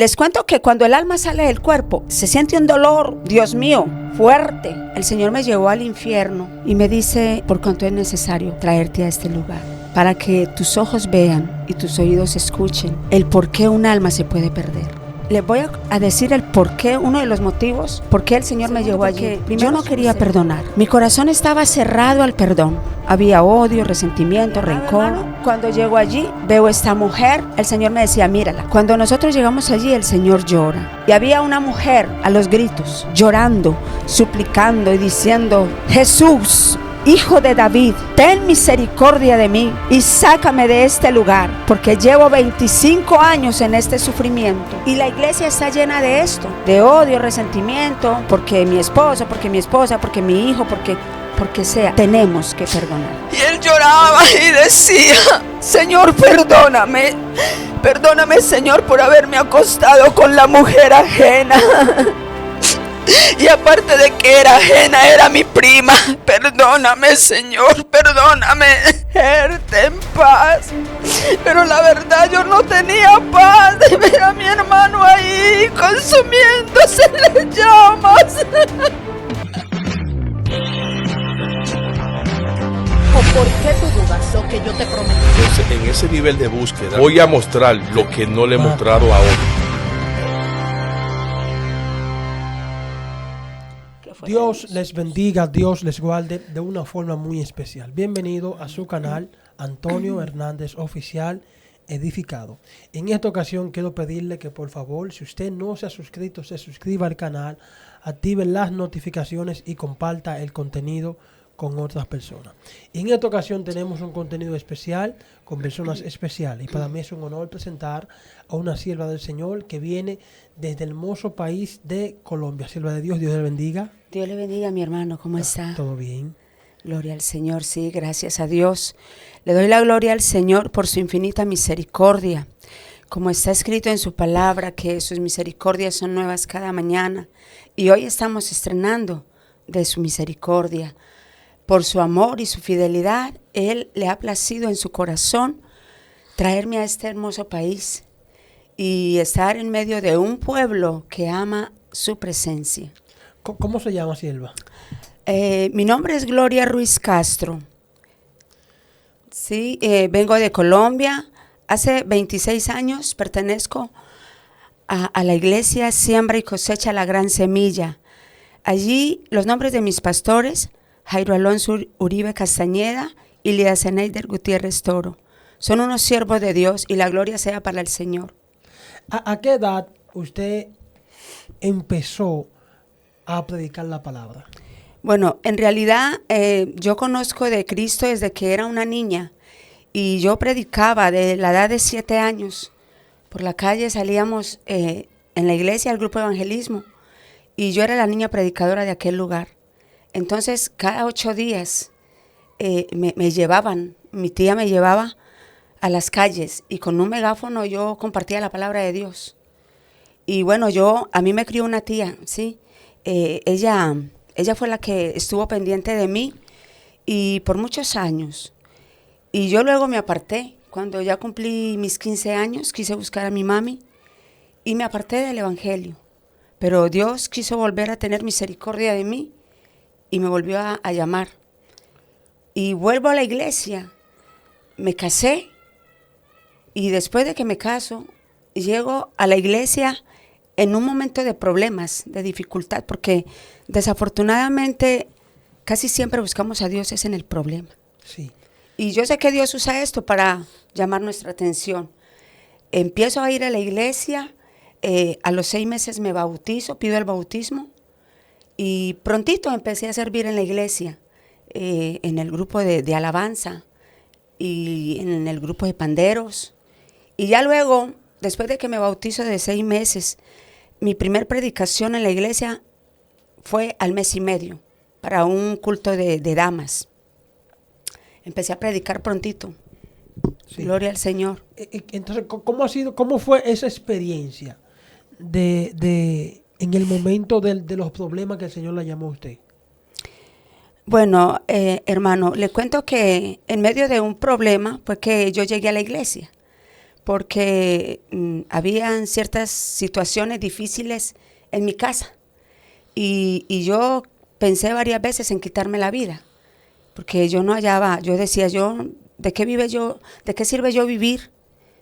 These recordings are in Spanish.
Les cuento que cuando el alma sale del cuerpo, se siente un dolor, Dios mío, fuerte. El Señor me llevó al infierno y me dice, por cuanto es necesario traerte a este lugar, para que tus ojos vean y tus oídos escuchen el por qué un alma se puede perder. Les voy a decir el por qué, uno de los motivos, por qué el Señor me llevó allí. Yo no quería perdonar. Mi corazón estaba cerrado al perdón. Había odio, resentimiento, rencor. Cuando llego allí, veo a esta mujer. El Señor me decía, mírala. Cuando nosotros llegamos allí, el Señor llora. Y había una mujer a los gritos, llorando, suplicando y diciendo, Jesús, Hijo de David, ten misericordia de mí y sácame de este lugar, porque llevo 25 años en este sufrimiento. Y la iglesia está llena de esto, de odio, resentimiento, porque mi esposo, porque mi esposa, porque mi hijo, porque sea. Tenemos que perdonar. Y él lloraba y decía, Señor, perdóname. Perdóname, Señor, por haberme acostado con la mujer ajena. Y aparte de que era ajena, era mi prima. Perdóname, Señor, perdóname. Dejarte en paz. Pero la verdad yo no tenía paz de ver a mi hermano ahí consumiéndose en llamas. ¿Por qué tú dudas lo que yo te prometí? Entonces, en ese nivel de búsqueda, voy a mostrar lo que no le he mostrado a otros. Dios les bendiga, Dios les guarde de una forma muy especial. Bienvenido a su canal, Antonio Hernández Oficial Edificado. En esta ocasión quiero pedirle que por favor, si usted no se ha suscrito, se suscriba al canal, active las notificaciones y comparta el contenido con otras personas. En esta ocasión tenemos un contenido especial con personas especiales y para mí es un honor presentar a una sierva del Señor que viene desde el hermoso país de Colombia. Sierva de Dios, Dios le bendiga. Dios le bendiga, mi hermano, ¿cómo está? ¿Todo bien? Gloria al Señor, sí, gracias a Dios. Le doy la gloria al Señor por su infinita misericordia. Como está escrito en su palabra, que sus misericordias son nuevas cada mañana. Y hoy estamos estrenando de su misericordia. Por su amor y su fidelidad, Él le ha placido en su corazón traerme a este hermoso país y estar en medio de un pueblo que ama su presencia. ¿Cómo se llama, sierva? Mi nombre es Gloria Ruiz Castro. Sí, vengo de Colombia. Hace 26 años pertenezco a la iglesia Siembra y Cosecha la Gran Semilla. Allí los nombres de mis pastores, Jairo Alonso Uribe Castañeda y Lida Zeneider Gutiérrez Toro. Son unos siervos de Dios y la gloria sea para el Señor. ¿A qué edad usted empezó a predicar la palabra? Bueno, en realidad yo conozco de Cristo desde que era una niña y yo predicaba de la edad de 7 años. Por la calle salíamos en la iglesia, el grupo de evangelismo, y yo era la niña predicadora de aquel lugar. Entonces, cada 8 días me llevaban, mi tía me llevaba a las calles y con un megáfono yo compartía la palabra de Dios. Y bueno, a mí me crió una tía, ¿sí? Ella fue la que estuvo pendiente de mí y por muchos años. Y yo luego me aparté. Cuando ya cumplí mis 15 años, quise buscar a mi mami y me aparté del evangelio. Pero Dios quiso volver a tener misericordia de mí y me volvió a llamar. Y vuelvo a la iglesia, me casé y después de que me caso, llego a la iglesia en un momento de problemas, de dificultad, porque desafortunadamente casi siempre buscamos a Dios es en el problema. Sí. Y yo sé que Dios usa esto para llamar nuestra atención. Empiezo a ir a la iglesia, a los 6 meses me bautizo, pido el bautismo. Y prontito empecé a servir en la iglesia, en el grupo de alabanza y en el grupo de panderos. Y ya luego, después de que me bautizo de 6 meses, mi primer predicación en la iglesia fue al mes y medio, para un culto de damas. Empecé a predicar prontito. Sí. Gloria al Señor. Entonces, ¿cómo fue esa experiencia en el momento de los problemas que el Señor le llamó a usted? Bueno, hermano, le cuento que en medio de un problema fue que yo llegué a la iglesia. porque habían ciertas situaciones difíciles en mi casa. Y yo pensé varias veces en quitarme la vida, porque yo no hallaba, yo decía, ¿de qué sirve yo vivir?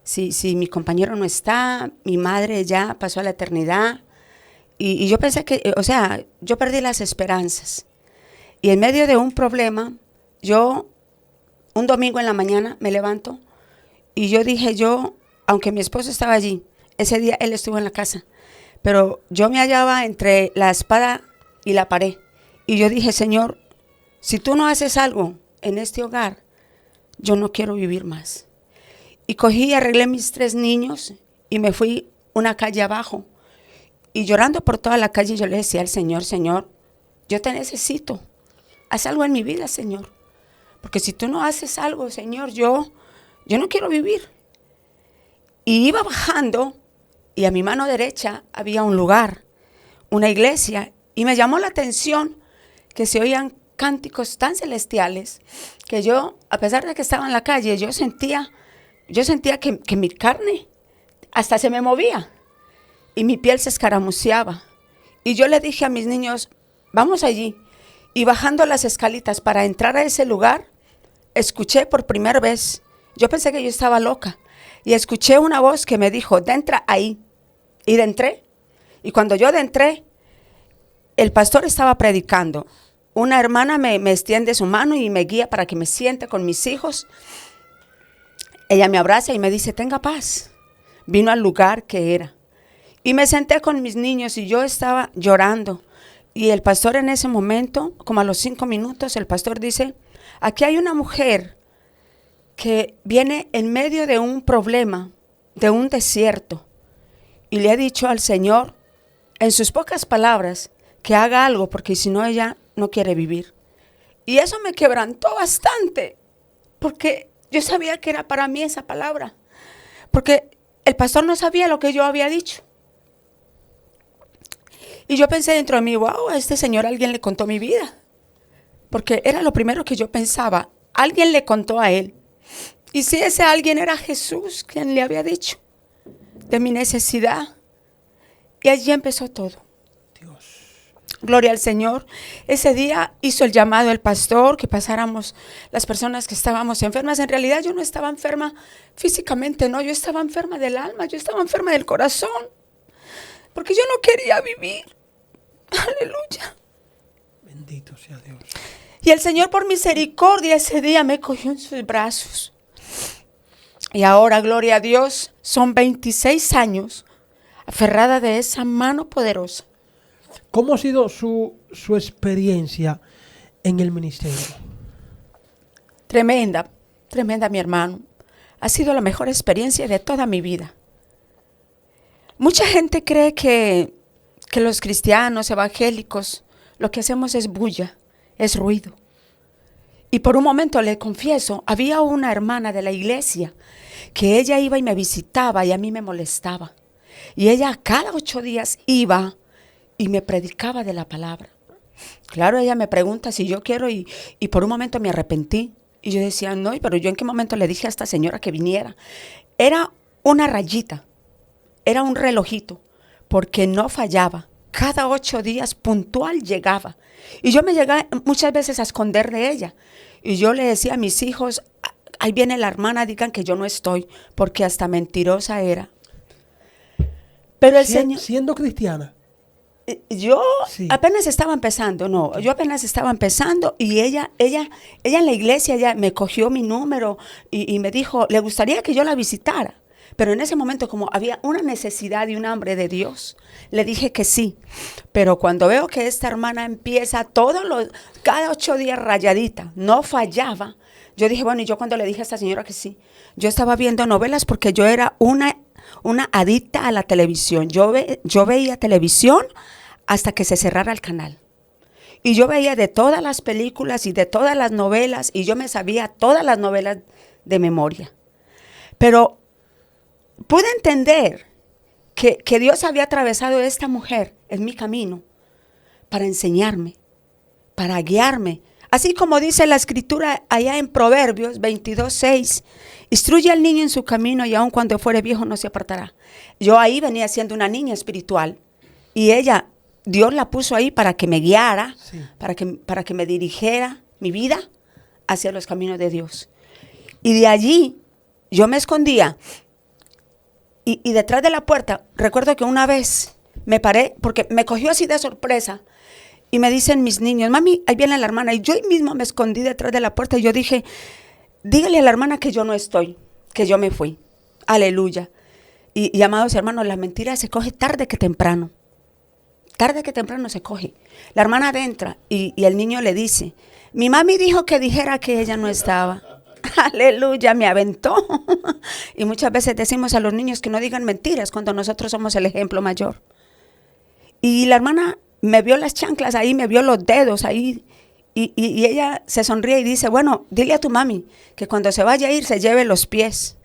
Si mi compañero no está, mi madre ya pasó a la eternidad. Y yo pensé que, yo perdí las esperanzas. Y en medio de un problema, un domingo en la mañana me levanto y yo dije, aunque mi esposo estaba allí, ese día él estuvo en la casa, pero yo me hallaba entre la espada y la pared. Y yo dije, Señor, si tú no haces algo en este hogar, yo no quiero vivir más. Y cogí y arreglé mis 3 niños y me fui una calle abajo. Y llorando por toda la calle, yo le decía al Señor, Señor, yo te necesito. Haz algo en mi vida, Señor. Porque si tú no haces algo, Señor, yo no quiero vivir. Y iba bajando y a mi mano derecha había un lugar, una iglesia. Y me llamó la atención que se oían cánticos tan celestiales que yo, a pesar de que estaba en la calle, yo sentía que mi carne hasta se me movía y mi piel se escaramuceaba. Y yo le dije a mis niños, vamos allí. Y bajando las escalitas para entrar a ese lugar, escuché por primera vez, yo pensé que yo estaba loca, y escuché una voz que me dijo, entra ahí. Y entré. Y cuando yo entré, el pastor estaba predicando. Una hermana me extiende su mano y me guía para que me siente con mis hijos. Ella me abraza y me dice, tenga paz. Vino al lugar que era. Y me senté con mis niños y yo estaba llorando. Y el pastor en ese momento, como a los 5 minutos, el pastor dice, aquí hay una mujer que viene en medio de un problema, de un desierto. Y le ha dicho al Señor, en sus pocas palabras, que haga algo, porque si no ella no quiere vivir. Y eso me quebrantó bastante, porque yo sabía que era para mí esa palabra. Porque el pastor no sabía lo que yo había dicho. Y yo pensé dentro de mí, wow, a este señor alguien le contó mi vida. Porque era lo primero que yo pensaba. Alguien le contó a él. Y si ese alguien era Jesús, quien le había dicho de mi necesidad. Y allí empezó todo. Dios. Gloria al Señor. Ese día hizo el llamado el pastor, que pasáramos las personas que estábamos enfermas. En realidad yo no estaba enferma físicamente, no. Yo estaba enferma del alma, yo estaba enferma del corazón. Porque yo no quería vivir. Aleluya. Bendito sea Dios. Y el Señor por misericordia ese día me cogió en sus brazos. Y ahora, gloria a Dios, son 26 años aferrada de esa mano poderosa. ¿Cómo ha sido su experiencia en el ministerio? Tremenda, tremenda, mi hermano. Ha sido la mejor experiencia de toda mi vida. Mucha gente cree que los cristianos evangélicos lo que hacemos es bulla, es ruido. Y por un momento le confieso, había una hermana de la iglesia que ella iba y me visitaba y a mí me molestaba. Y ella cada 8 días iba y me predicaba de la palabra. Claro, ella me pregunta si yo quiero y por un momento me arrepentí. Y yo decía, no, pero yo en qué momento le dije a esta señora que viniera. Era una rayita, era un relojito, porque no fallaba. Cada 8 días puntual llegaba. Y yo me llegaba muchas veces a esconder de ella. Y yo le decía a mis hijos, ahí viene la hermana, digan que yo no estoy, porque hasta mentirosa era. Pero el Señor... Siendo cristiana. Yo Sí. apenas estaba empezando, yo apenas estaba empezando y ella en la iglesia ella me cogió mi número y me dijo, le gustaría que yo la visitara. Pero en ese momento, como había una necesidad y un hambre de Dios, le dije que sí. Pero cuando veo que esta hermana empieza cada 8 días rayadita, no fallaba, yo dije, bueno, y yo cuando le dije a esta señora que sí, yo estaba viendo novelas porque yo era una adicta a la televisión. Yo veía televisión hasta que se cerrara el canal. Y yo veía de todas las películas y de todas las novelas, y yo me sabía todas las novelas de memoria. Pero pude entender que Dios había atravesado a esta mujer en mi camino para enseñarme, para guiarme Así como dice la escritura allá en Proverbios 22:6, instruye al niño en su camino y aun cuando fuere viejo no se apartará. Yo ahí venía siendo una niña espiritual y Dios la puso ahí para que me guiara, Sí. para que me dirigiera mi vida hacia los caminos de Dios. Y de allí yo me escondía y detrás de la puerta, recuerdo que una vez me paré porque me cogió así de sorpresa. Y me dicen mis niños, mami, ahí viene la hermana. Y yo ahí mismo me escondí detrás de la puerta y yo dije, dígale a la hermana que yo no estoy, que yo me fui. Aleluya. Y amados hermanos, la mentira se coge tarde que temprano. Tarde que temprano se coge. La hermana entra y el niño le dice, mi mami dijo que dijera que ella no estaba. Aleluya, me aventó. Y muchas veces decimos a los niños que no digan mentiras cuando nosotros somos el ejemplo mayor. Y la hermana me vio las chanclas ahí, me vio los dedos ahí y ella se sonríe y dice, bueno, dile a tu mami que cuando se vaya a ir se lleve los pies.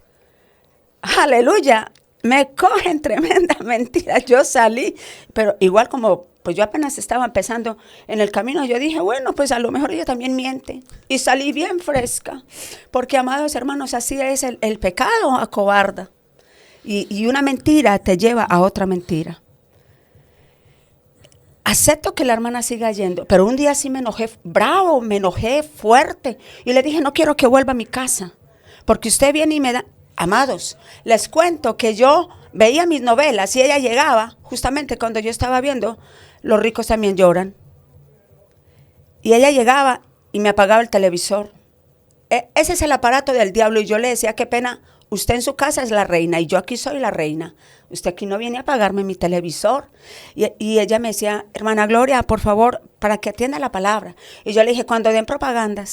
Aleluya, me cogen tremenda mentira. Yo salí, pero igual como pues yo apenas estaba empezando en el camino, yo dije, bueno, pues a lo mejor ella también miente. Y salí bien fresca, porque amados hermanos, así es el pecado, acobarda. Y una mentira te lleva a otra mentira. Acepto que la hermana siga yendo, pero un día sí me enojé bravo, me enojé fuerte y le dije, no quiero que vuelva a mi casa, porque usted viene y me da, amados, les cuento que yo veía mis novelas y ella llegaba, justamente cuando yo estaba viendo, Los ricos también lloran, y ella llegaba y me apagaba el televisor. Ese es el aparato del diablo y yo le decía, qué pena, usted en su casa es la reina y yo aquí soy la reina. Usted aquí no viene a apagarme mi televisor. Y ella me decía, hermana Gloria, por favor, para que atienda la palabra. Y yo le dije, cuando den propaganda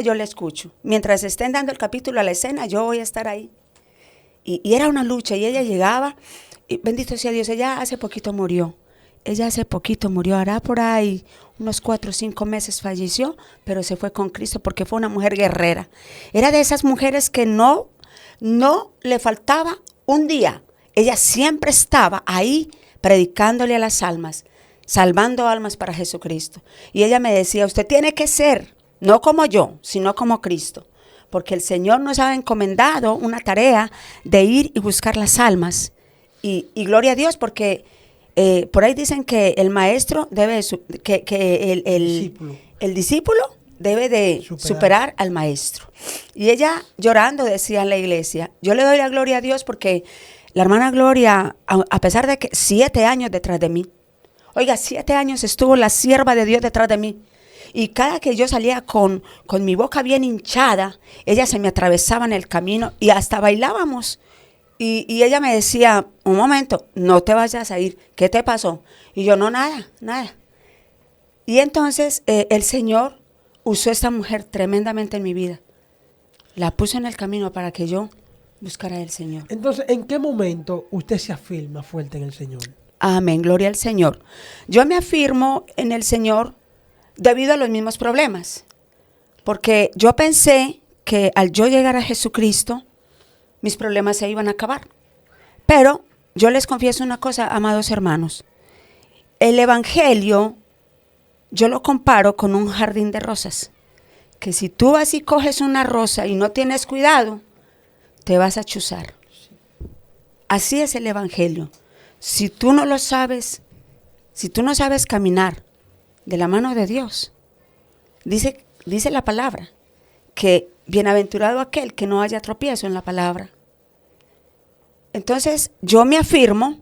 yo le escucho. Mientras estén dando el capítulo a la escena, yo voy a estar ahí. Y era una lucha y ella llegaba, y bendito sea Dios, ella hace poquito murió. Hará por ahí unos 4 o 5 meses falleció, pero se fue con Cristo porque fue una mujer guerrera. Era de esas mujeres que no le faltaba un día. Ella siempre estaba ahí predicándole a las almas, salvando almas para Jesucristo. Y ella me decía, usted tiene que ser, no como yo, sino como Cristo. Porque el Señor nos ha encomendado una tarea de ir y buscar las almas. Y gloria a Dios, porque por ahí dicen que el maestro debe, el discípulo debe de superar al maestro. Y ella llorando decía en la iglesia, yo le doy la gloria a Dios porque la hermana Gloria, a pesar de que 7 años detrás de mí, oiga, 7 años estuvo la sierva de Dios detrás de mí. Y cada que yo salía con mi boca bien hinchada, ella se me atravesaba en el camino y hasta bailábamos. Y ella me decía, un momento, no te vayas a ir, ¿qué te pasó? Y yo, no, nada. Y entonces el Señor usó a esta mujer tremendamente en mi vida. La puso en el camino para que yo buscara al Señor. Entonces, ¿en qué momento usted se afirma fuerte en el Señor? Amén, gloria al Señor. Yo me afirmo en el Señor debido a los mismos problemas. Porque yo pensé que al yo llegar a Jesucristo, mis problemas se iban a acabar. Pero yo les confieso una cosa, amados hermanos. El evangelio, yo lo comparo con un jardín de rosas. Que si tú vas y coges una rosa y no tienes cuidado, te vas a chuzar. Así es el evangelio. Si tú no lo sabes, si tú no sabes caminar de la mano de Dios, dice la palabra, que bienaventurado aquel que no haya tropiezo en la palabra. Entonces yo me afirmo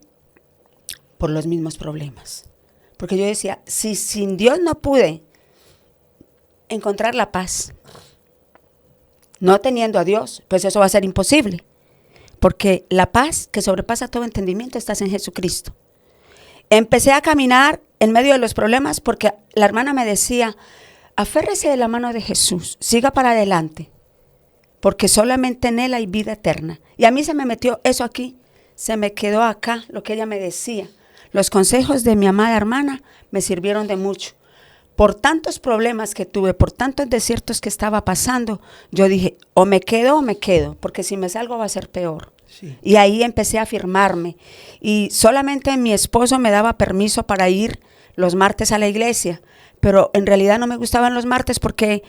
por los mismos problemas. Porque yo decía, si sin Dios no pude encontrar la paz, no teniendo a Dios, pues eso va a ser imposible. Porque la paz que sobrepasa todo entendimiento está en Jesucristo. Empecé a caminar en medio de los problemas porque la hermana me decía, aférrese de la mano de Jesús, siga para adelante, porque solamente en Él hay vida eterna. Y a mí se me metió eso aquí, se me quedó acá lo que ella me decía. Los consejos de mi amada hermana me sirvieron de mucho. Por tantos problemas que tuve, por tantos desiertos que estaba pasando, yo dije, o me quedo, porque si me salgo va a ser peor. Sí. Y ahí empecé a afirmarme. Y solamente mi esposo me daba permiso para ir los martes a la iglesia. pero en realidad no me gustaban los martes porque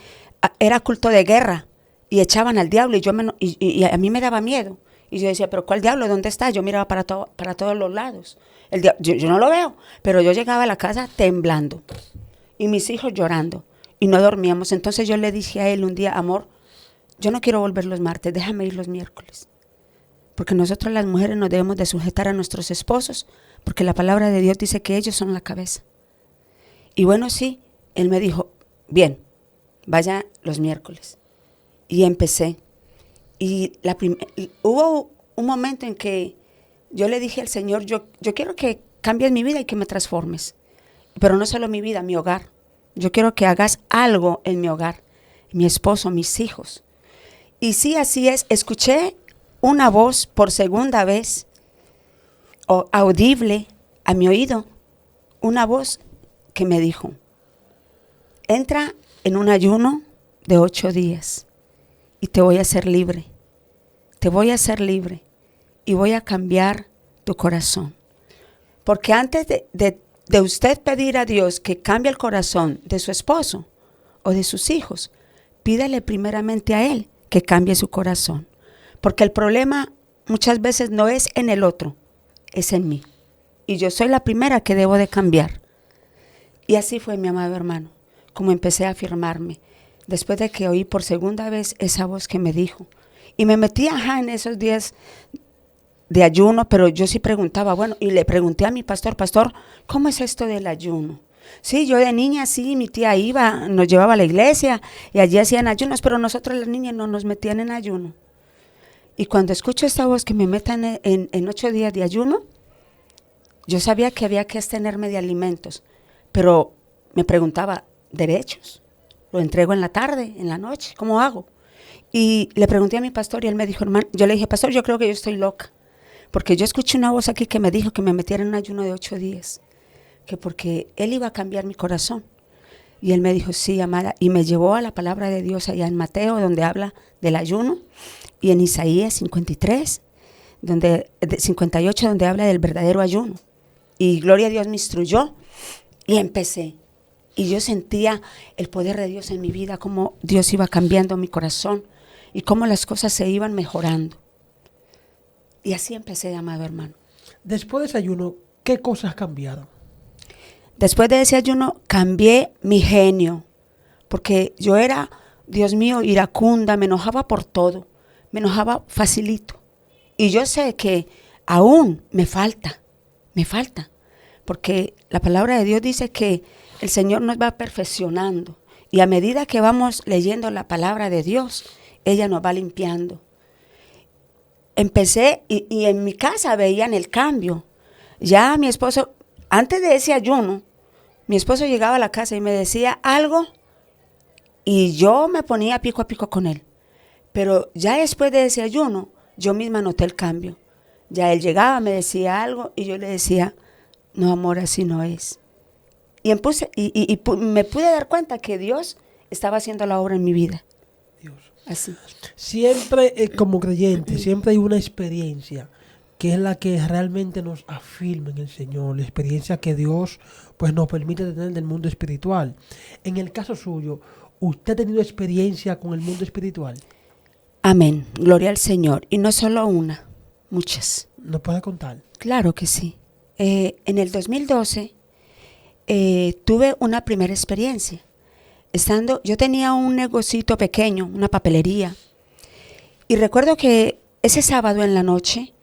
era culto de guerra y echaban al diablo y a mí me daba miedo. Y yo decía, pero ¿cuál diablo? ¿Dónde está? Yo miraba para todos los lados. Yo no lo veo, pero yo llegaba a la casa temblando y mis hijos llorando y no dormíamos. Entonces yo le dije a él un día, amor, yo no quiero volver los martes, déjame ir los miércoles. Porque nosotros las mujeres nos debemos de sujetar a nuestros esposos, porque la palabra de Dios dice que ellos son la cabeza. Y bueno, sí, él me dijo, bien, vaya los miércoles. Y empecé. Y hubo un momento en que yo le dije al Señor, yo quiero que cambies mi vida y que me transformes. Pero no solo mi vida, mi hogar. Yo quiero que hagas algo en mi hogar, mi esposo, mis hijos. Y sí, así es. Escuché una voz por segunda vez, audible a mi oído, una voz que me dijo, entra en un ayuno de 8 días y te voy a hacer libre. Te voy a hacer libre y voy a cambiar tu corazón. Porque antes de usted pedir a Dios que cambie el corazón de su esposo o de sus hijos, pídale primeramente a Él que cambie su corazón. Porque el problema muchas veces no es en el otro, es en mí. Y yo soy la primera que debo de cambiar. Y así fue, mi amado hermano, como empecé a afirmarme. Después de que oí por segunda vez esa voz que me dijo. Y me metí en esos días de ayuno, pero yo sí preguntaba, bueno, y le pregunté a mi pastor, ¿cómo es esto del ayuno? Sí, yo de niña, sí, mi tía iba, nos llevaba a la iglesia y allí hacían ayunos, pero nosotros las niñas no nos metían en ayuno. Y cuando escucho esta voz que me metan en 8 días de ayuno, yo sabía que había que abstenerme de alimentos, pero me preguntaba, ¿derechos? ¿Lo entrego en la tarde, en la noche? ¿Cómo hago? Y le pregunté a mi pastor y él me dijo, hermano, yo le dije, pastor, yo creo que yo estoy loca, porque yo escuché una voz aquí que me dijo que me metiera en un ayuno de 8 días, que porque él iba a cambiar mi corazón. Y él me dijo, sí, amada, y me llevó a la palabra de Dios allá en Mateo, donde habla del ayuno, y en Isaías 53, 58, donde habla del verdadero ayuno. Y gloria a Dios me instruyó y empecé. Y yo sentía el poder de Dios en mi vida, cómo Dios iba cambiando mi corazón y cómo las cosas se iban mejorando. Y así empecé, amado hermano. Después de ese ayuno, ¿qué cosas cambiaron? Después de ese ayuno cambié mi genio, porque yo era, Dios mío, iracunda, me enojaba por todo, me enojaba facilito. Y yo sé que aún me falta, porque la palabra de Dios dice que el Señor nos va perfeccionando y a medida que vamos leyendo la palabra de Dios, ella nos va limpiando. Empecé y en mi casa veían el cambio. Ya mi esposo, antes de ese ayuno, mi esposo llegaba a la casa y me decía algo y yo me ponía pico a pico con él. Pero ya después de ese ayuno, yo misma noté el cambio. Ya él llegaba, me decía algo y yo le decía, no, amor, así no es. Y me pude dar cuenta que Dios estaba haciendo la obra en mi vida. Dios. Así. Siempre, como creyentes, siempre hay una experiencia que es la que realmente nos afirma en el Señor, la experiencia que Dios pues nos permite tener del mundo espiritual. En el caso suyo, ¿usted ha tenido experiencia con el mundo espiritual? Amén, gloria al Señor. Y no solo una, muchas. ¿Nos puede contar? Claro que sí. En el 2012 tuve una primera experiencia. Yo tenía un negocito pequeño, una papelería. Y recuerdo que ese sábado en la noche,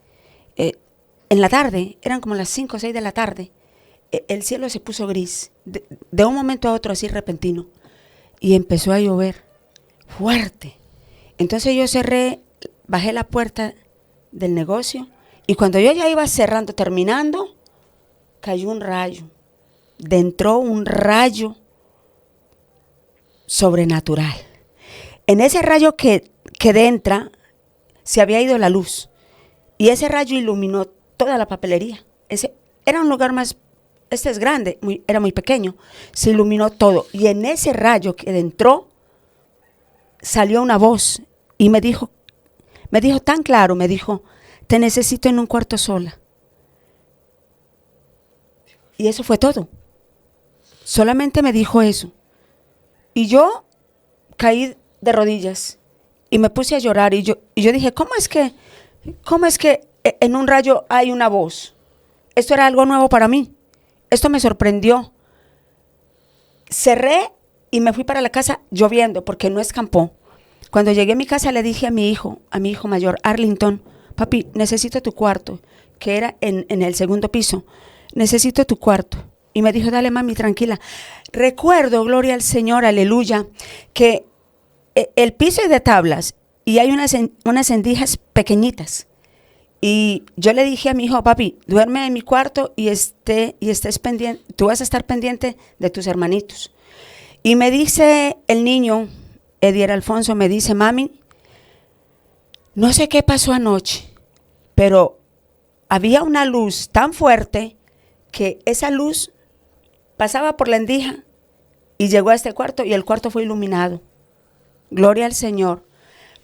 en la tarde, eran como las 5 o 6 de la tarde, el cielo se puso gris, de un momento a otro así repentino. Y empezó a llover fuerte. Entonces yo bajé la puerta del negocio y cuando yo ya iba cerrando, terminando, cayó un rayo. Entró un rayo sobrenatural. En ese rayo que entra, se había ido la luz y ese rayo iluminó toda la papelería. Era un lugar este es grande, era muy pequeño, se iluminó todo y en ese rayo que entró salió una voz y me dijo tan claro, me dijo, te necesito en un cuarto sola. Y eso fue todo. Solamente me dijo eso. Y yo caí de rodillas y me puse a llorar. Y yo dije, ¿cómo es que en un rayo hay una voz? Esto era algo nuevo para mí. Esto me sorprendió. Cerré y me fui para la casa lloviendo porque no escampó. Cuando llegué a mi casa le dije a mi hijo mayor, Arlington, papi, necesito tu cuarto, que era en el segundo piso. Necesito tu cuarto. Y me dijo, dale mami, tranquila. Recuerdo, gloria al Señor, aleluya, que el piso es de tablas y hay unas endijas pequeñitas. Y yo le dije a mi hijo, papi, duerme en mi cuarto y estés pendiente, tú vas a estar pendiente de tus hermanitos. Y me dice el niño, Edier Alfonso, me dice, mami, no sé qué pasó anoche, pero había una luz tan fuerte que esa luz pasaba por la endija y llegó a este cuarto y el cuarto fue iluminado. Gloria al Señor.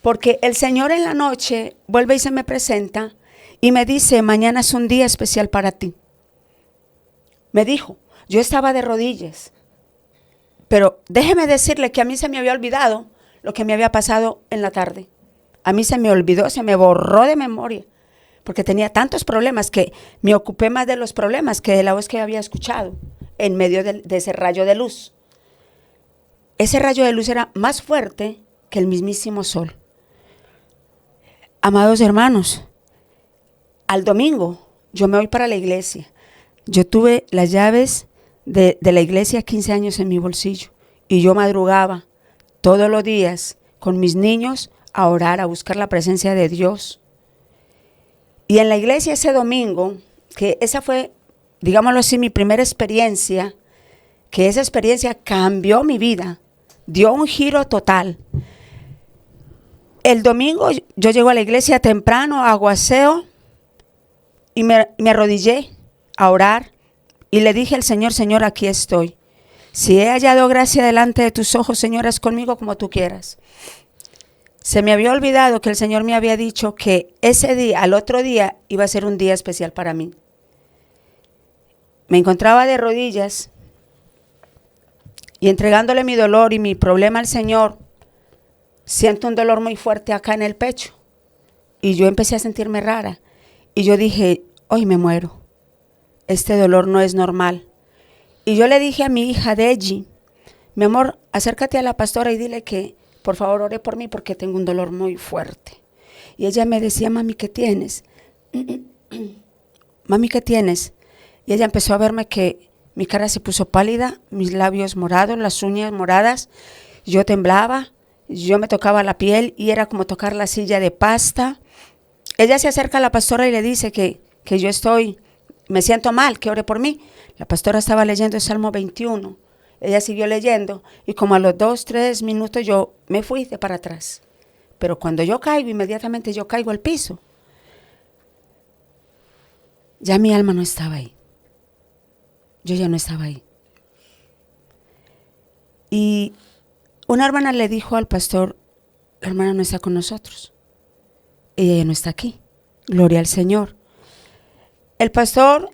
Porque el Señor en la noche vuelve y se me presenta y me dice, mañana es un día especial para ti. Me dijo, yo estaba de rodillas, pero déjeme decirle que a mí se me había olvidado lo que me había pasado en la tarde. A mí se me olvidó, se me borró de memoria, porque tenía tantos problemas que me ocupé más de los problemas que de la voz que había escuchado en medio de ese rayo de luz. Ese rayo de luz era más fuerte que el mismísimo sol. Amados hermanos, al domingo yo me voy para la iglesia. Yo tuve las llaves de la iglesia 15 años en mi bolsillo y yo madrugaba todos los días con mis niños a orar, a buscar la presencia de Dios. Y en la iglesia ese domingo, que esa fue, digámoslo así, mi primera experiencia, que esa experiencia cambió mi vida, dio un giro total. El domingo yo llego a la iglesia temprano, hago aseo y me arrodillé a orar y le dije al Señor, Señor, aquí estoy. Si he hallado gracia delante de tus ojos, Señor, haz conmigo como tú quieras. Se me había olvidado que el Señor me había dicho que ese día, al otro día, iba a ser un día especial para mí. Me encontraba de rodillas y entregándole mi dolor y mi problema al Señor, siento un dolor muy fuerte acá en el pecho. Y yo empecé a sentirme rara. Y yo dije, hoy me muero. Este dolor no es normal. Y yo le dije a mi hija Deji, mi amor, acércate a la pastora y dile que por favor ore por mí porque tengo un dolor muy fuerte. Y ella me decía, mami, ¿qué tienes? Mami, ¿qué tienes? Y ella empezó a verme que mi cara se puso pálida, mis labios morados, las uñas moradas. Yo temblaba, yo me tocaba la piel y era como tocar la silla de pasta. Ella se acerca a la pastora y le dice que yo me siento mal, que ore por mí. La pastora estaba leyendo el Salmo 21. Ella siguió leyendo y como a los 2-3 minutos yo me fui de para atrás. Pero cuando yo caigo, inmediatamente yo caigo al piso. Ya mi alma no estaba ahí. Yo ya no estaba ahí. Y una hermana le dijo al pastor, la hermana no está con nosotros. Ella ya no está aquí. Gloria al Señor. El pastor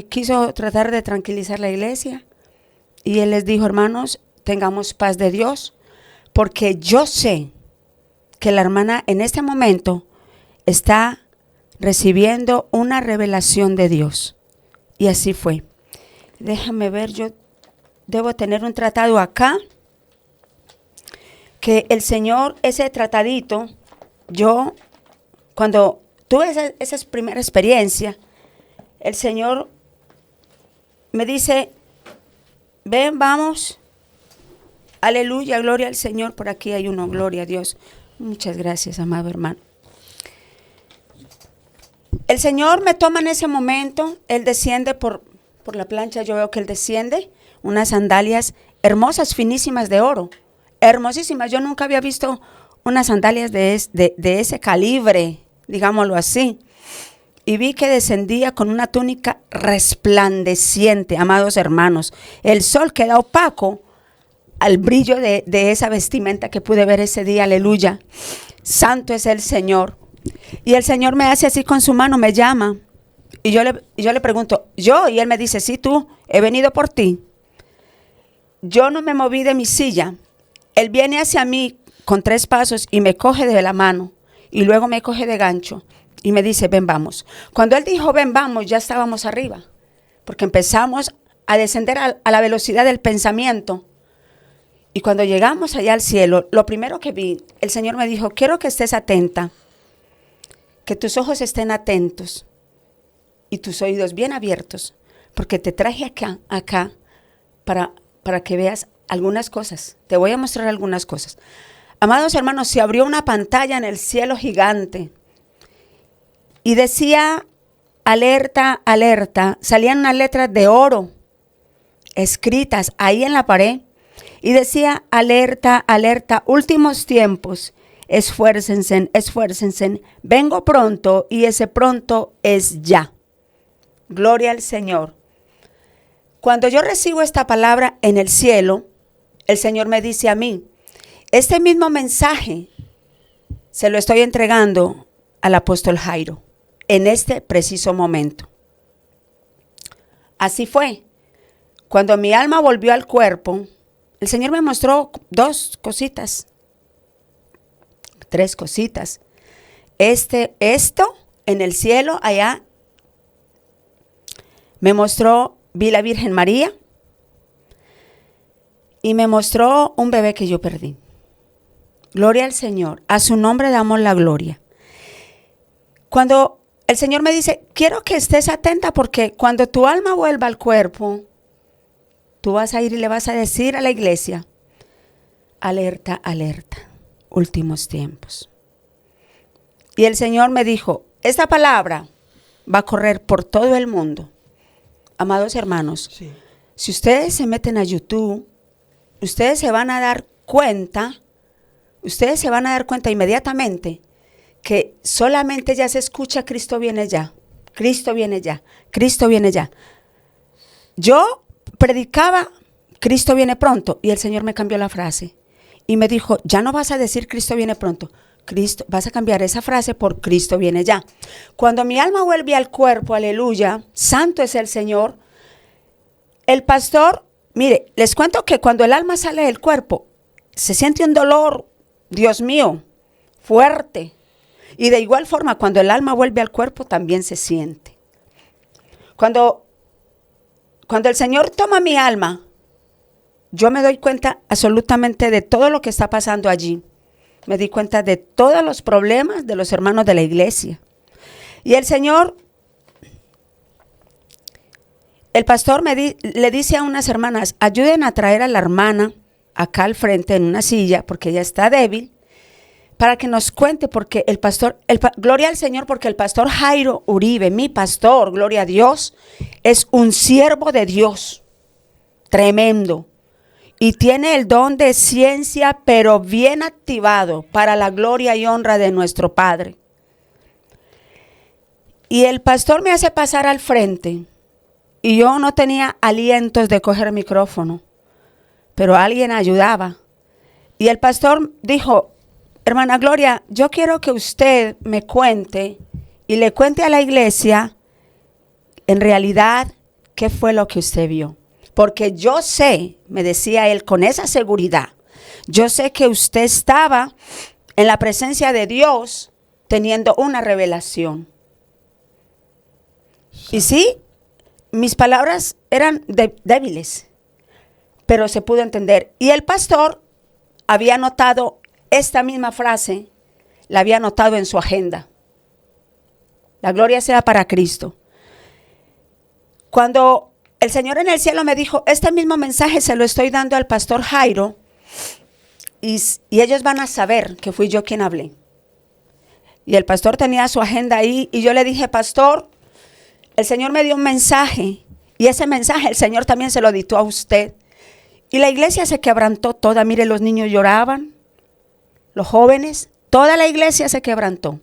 quiso tratar de tranquilizar la iglesia y él les dijo, hermanos, tengamos paz de Dios, porque yo sé que la hermana en este momento está recibiendo una revelación de Dios. Y así fue. Déjame ver, yo debo tener un tratado acá, que el Señor, ese tratadito, yo cuando tuve esa primera experiencia, el Señor me dice, ven, vamos, aleluya, gloria al Señor, por aquí hay uno, gloria a Dios. Muchas gracias, amado hermano. El Señor me toma en ese momento, Él desciende por la plancha, yo veo que Él desciende, unas sandalias hermosas, finísimas de oro, hermosísimas. Yo nunca había visto unas sandalias de ese calibre, digámoslo así. Y vi que descendía con una túnica resplandeciente, amados hermanos. El sol queda opaco al brillo de esa vestimenta que pude ver ese día, aleluya. Santo es el Señor. Y el Señor me hace así con su mano, me llama. Y yo le pregunto, ¿yo? Y Él me dice, sí, tú, he venido por ti. yo no me moví de mi silla. Él viene hacia mí con 3 pasos y me coge de la mano y luego me coge de gancho y me dice, ven, vamos. Cuando él dijo, ven, vamos, ya estábamos arriba, porque empezamos a descender a la velocidad del pensamiento. Y cuando llegamos allá al cielo, lo primero que vi, el Señor me dijo, quiero que estés atenta, que tus ojos estén atentos y tus oídos bien abiertos, porque te traje acá para que veas algunas cosas. Te voy a mostrar algunas cosas. Amados hermanos, se abrió una pantalla en el cielo gigante y decía, alerta, alerta. Salían unas letras de oro escritas ahí en la pared y decía, alerta, alerta, últimos tiempos. Esfuércense, esfuércense. Vengo pronto y ese pronto es ya. Gloria al Señor. Cuando yo recibo esta palabra en el cielo, el Señor me dice a mí, este mismo mensaje se lo estoy entregando al apóstol Jairo en este preciso momento. Así fue. Cuando mi alma volvió al cuerpo, el Señor me mostró 2 cositas, 3 cositas. Esto en el cielo allá me mostró, vi la Virgen María y me mostró un bebé que yo perdí. Gloria al Señor, a su nombre damos la gloria. Cuando el Señor me dice, quiero que estés atenta porque cuando tu alma vuelva al cuerpo, tú vas a ir y le vas a decir a la iglesia, alerta, alerta, últimos tiempos. Y el Señor me dijo, esta palabra va a correr por todo el mundo. Amados hermanos, Sí. si ustedes se meten a YouTube, ustedes se van a dar cuenta inmediatamente que solamente ya se escucha Cristo viene ya, Cristo viene ya, Cristo viene ya. Yo predicaba Cristo viene pronto y el Señor me cambió la frase y me dijo, ya no vas a decir Cristo viene pronto, Cristo, vas a cambiar esa frase por Cristo viene ya. Cuando mi alma vuelve al cuerpo, aleluya, santo es el Señor, el pastor, mire, les cuento que cuando el alma sale del cuerpo, se siente un dolor, Dios mío, fuerte. Y de igual forma, cuando el alma vuelve al cuerpo, también se siente. Cuando el Señor toma mi alma, yo me doy cuenta absolutamente de todo lo que está pasando allí. Me di cuenta de todos los problemas de los hermanos de la iglesia. Y el Señor, el pastor le dice a unas hermanas, ayuden a traer a la hermana acá al frente en una silla, porque ella está débil, para que nos cuente, porque el pastor, gloria al Señor, porque el pastor Jairo Uribe, mi pastor, gloria a Dios, es un siervo de Dios, tremendo, y tiene el don de ciencia, pero bien activado para la gloria y honra de nuestro Padre. Y el pastor me hace pasar al frente, y yo no tenía alientos de coger micrófono, pero alguien ayudaba. Y el pastor dijo, hermana Gloria, yo quiero que usted me cuente y le cuente a la iglesia en realidad qué fue lo que usted vio. Porque yo sé, me decía él con esa seguridad, yo sé que usted estaba en la presencia de Dios teniendo una revelación. Y sí, mis palabras eran débiles, pero se pudo entender. Y el pastor había notado esta misma frase, la había anotado en su agenda. La gloria sea para Cristo. Cuando el Señor en el cielo me dijo, este mismo mensaje se lo estoy dando al pastor Jairo y ellos van a saber que fui yo quien hablé. Y el pastor tenía su agenda ahí y yo le dije, pastor, el Señor me dio un mensaje y ese mensaje el Señor también se lo dictó a usted. Y la iglesia se quebrantó toda. Mire, los niños lloraban, los jóvenes, toda la iglesia se quebrantó.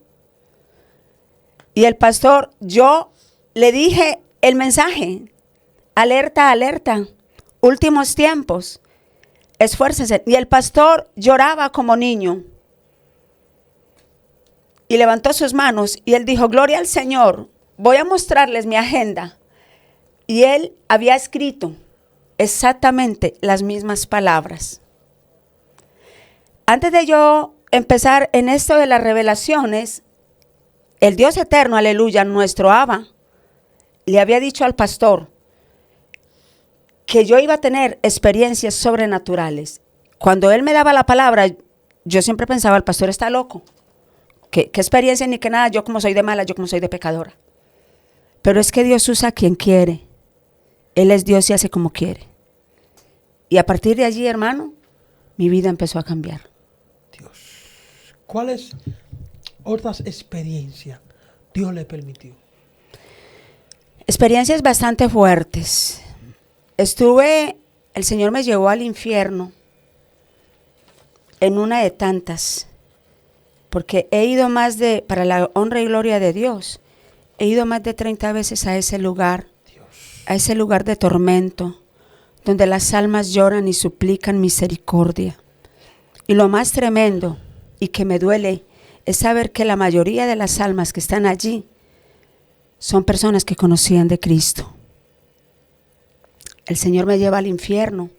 Y el pastor, yo le dije el mensaje, alerta, alerta, últimos tiempos, esfuércense. Y el pastor lloraba como niño y levantó sus manos y él dijo, gloria al Señor, voy a mostrarles mi agenda. Y él había escrito exactamente las mismas palabras. Antes de yo empezar en esto de las revelaciones, el Dios eterno, aleluya, nuestro Abba, le había dicho al pastor que yo iba a tener experiencias sobrenaturales. Cuando él me daba la palabra, yo siempre pensaba, el pastor está loco. ¿Qué experiencia ni qué nada? Yo como soy de mala, yo como soy de pecadora. Pero es que Dios usa a quien quiere. Él es Dios y hace como quiere. Y a partir de allí, hermano, mi vida empezó a cambiar. Dios. ¿Cuáles otras experiencias Dios le permitió? Experiencias bastante fuertes. El Señor me llevó al infierno en una de tantas, porque he ido para la honra y gloria de Dios, he ido más de 30 veces a ese lugar, a ese lugar de tormento, donde las almas lloran y suplican misericordia. Y lo más tremendo y que me duele es saber que la mayoría de las almas que están allí son personas que conocían de Cristo. El Señor me lleva al infierno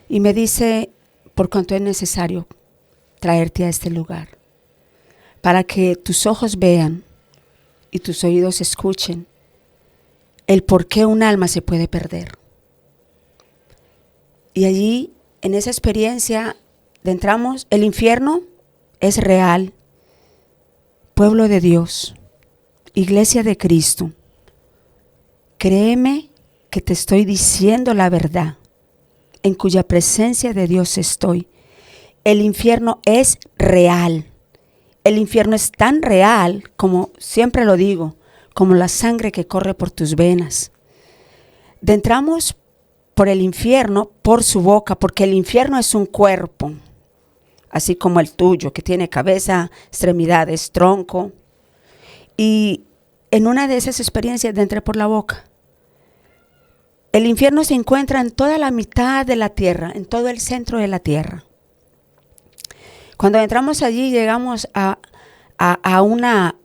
y me dice, por cuanto es necesario traerte a este lugar, para que tus ojos vean y tus oídos escuchen el por qué un alma se puede perder. Y allí, en esa experiencia, entramos, el infierno es real, pueblo de Dios, iglesia de Cristo. Créeme que te estoy diciendo la verdad, en cuya presencia de Dios estoy. El infierno es real. El infierno es tan real, como siempre lo digo, como la sangre que corre por tus venas. Entramos por el infierno, por su boca, porque el infierno es un cuerpo, así como el tuyo, que tiene cabeza, extremidades, tronco. Y en una de esas experiencias entré por la boca. El infierno se encuentra en toda la mitad de la tierra, en todo el centro de la tierra. Cuando entramos allí, llegamos a una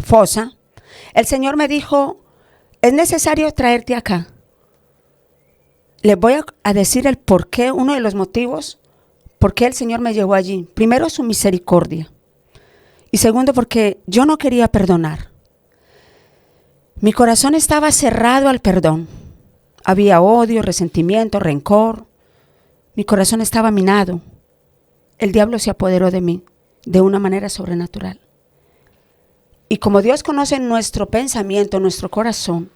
fosa. El Señor me dijo, es necesario traerte acá. Les voy a decir el por qué, uno de los motivos por qué el Señor me llevó allí. Primero, su misericordia. Y segundo, porque yo no quería perdonar. Mi corazón estaba cerrado al perdón. Había odio, resentimiento, rencor. Mi corazón estaba minado. El diablo se apoderó de mí de una manera sobrenatural. Y como Dios conoce nuestro pensamiento, nuestro corazón,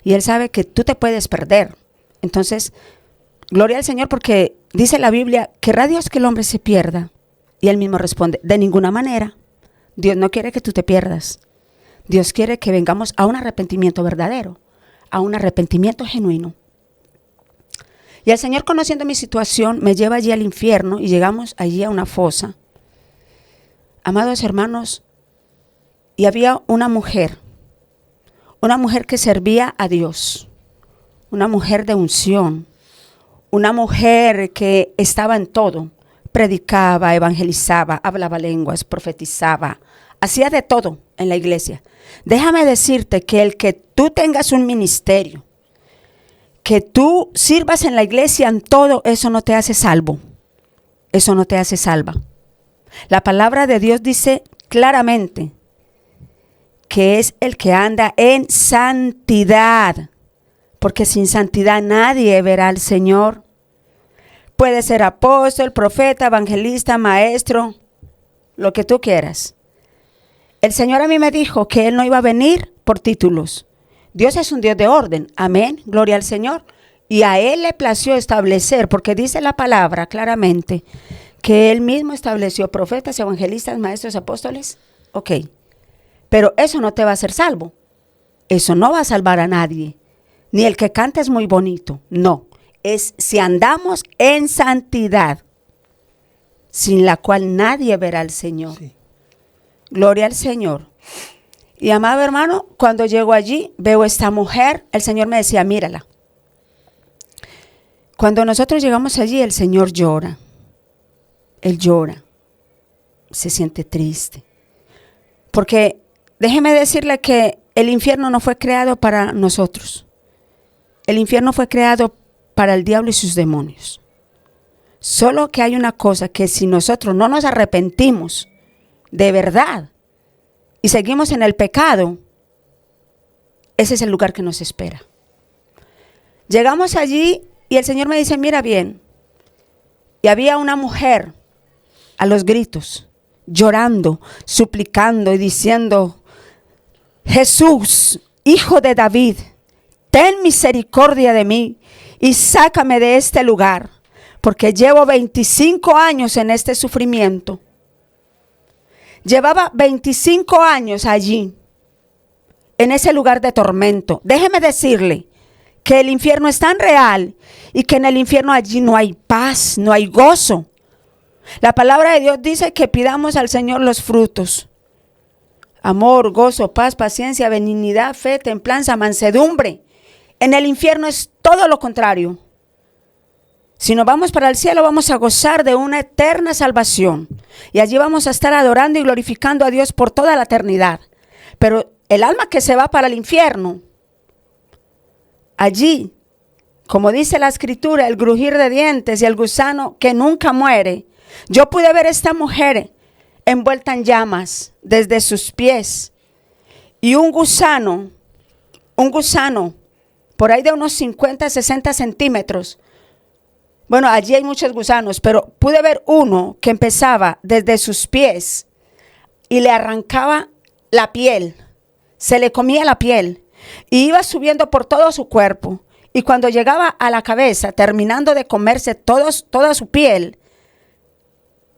y Él sabe que tú te puedes perder. Entonces, gloria al Señor, porque dice la Biblia, ¿querrá Dios que el hombre se pierda? Y Él mismo responde, de ninguna manera. Dios no quiere que tú te pierdas. Dios quiere que vengamos a un arrepentimiento verdadero, a un arrepentimiento genuino. Y el Señor, conociendo mi situación, me lleva allí al infierno y llegamos allí a una fosa. Amados hermanos, y había una mujer que servía a Dios, una mujer de unción, una mujer que estaba en todo, predicaba, evangelizaba, hablaba lenguas, profetizaba, hacía de todo en la iglesia. Déjame decirte que el que tú tengas un ministerio, que tú sirvas en la iglesia en todo, eso no te hace salvo. Eso no te hace salva. La palabra de Dios dice claramente que es el que anda en santidad, porque sin santidad nadie verá al Señor. Puede ser apóstol, profeta, evangelista, maestro, lo que tú quieras. El Señor a mí me dijo que Él no iba a venir por títulos. Dios es un Dios de orden. Amén. Gloria al Señor. Y a Él le plació establecer, porque dice la palabra claramente, que Él mismo estableció profetas, evangelistas, maestros, apóstoles. Ok. Pero eso no te va a hacer salvo. Eso no va a salvar a nadie. Ni el que canta es muy bonito. No. Es si andamos en santidad, sin la cual nadie verá al Señor. Sí. Gloria al Señor. Y amado hermano, cuando llego allí, veo a esta mujer, el Señor me decía, mírala. Cuando nosotros llegamos allí, el Señor llora. Él llora. Se siente triste. Porque déjeme decirle que el infierno no fue creado para nosotros. el infierno fue creado para el diablo y sus demonios. Solo que hay una cosa, que si nosotros no nos arrepentimos de verdad y seguimos en el pecado, ese es el lugar que nos espera. Llegamos allí y el Señor me dice, mira bien, y había una mujer a los gritos, llorando, suplicando y diciendo, Jesús, Hijo de David, ten misericordia de mí y sácame de este lugar, porque llevo 25 años en este sufrimiento. Llevaba 25 años allí, en ese lugar de tormento. Déjeme decirle que el infierno es tan real y que en el infierno allí no hay paz, no hay gozo. La palabra de Dios dice que pidamos al Señor los frutos: amor, gozo, paz, paciencia, benignidad, fe, templanza, mansedumbre. En el infierno es todo lo contrario. Si nos vamos para el cielo, vamos a gozar de una eterna salvación. Y allí vamos a estar adorando y glorificando a Dios por toda la eternidad. Pero el alma que se va para el infierno, allí, como dice la Escritura, el crujir de dientes y el gusano que nunca muere. Yo pude ver a esta mujer envuelta en llamas desde sus pies. Y un gusano, por ahí de unos 50, 60 centímetros. Bueno, allí hay muchos gusanos, pero pude ver uno que empezaba desde sus pies y le arrancaba la piel, se le comía la piel y iba subiendo por todo su cuerpo. Y cuando llegaba a la cabeza, terminando de comerse toda su piel,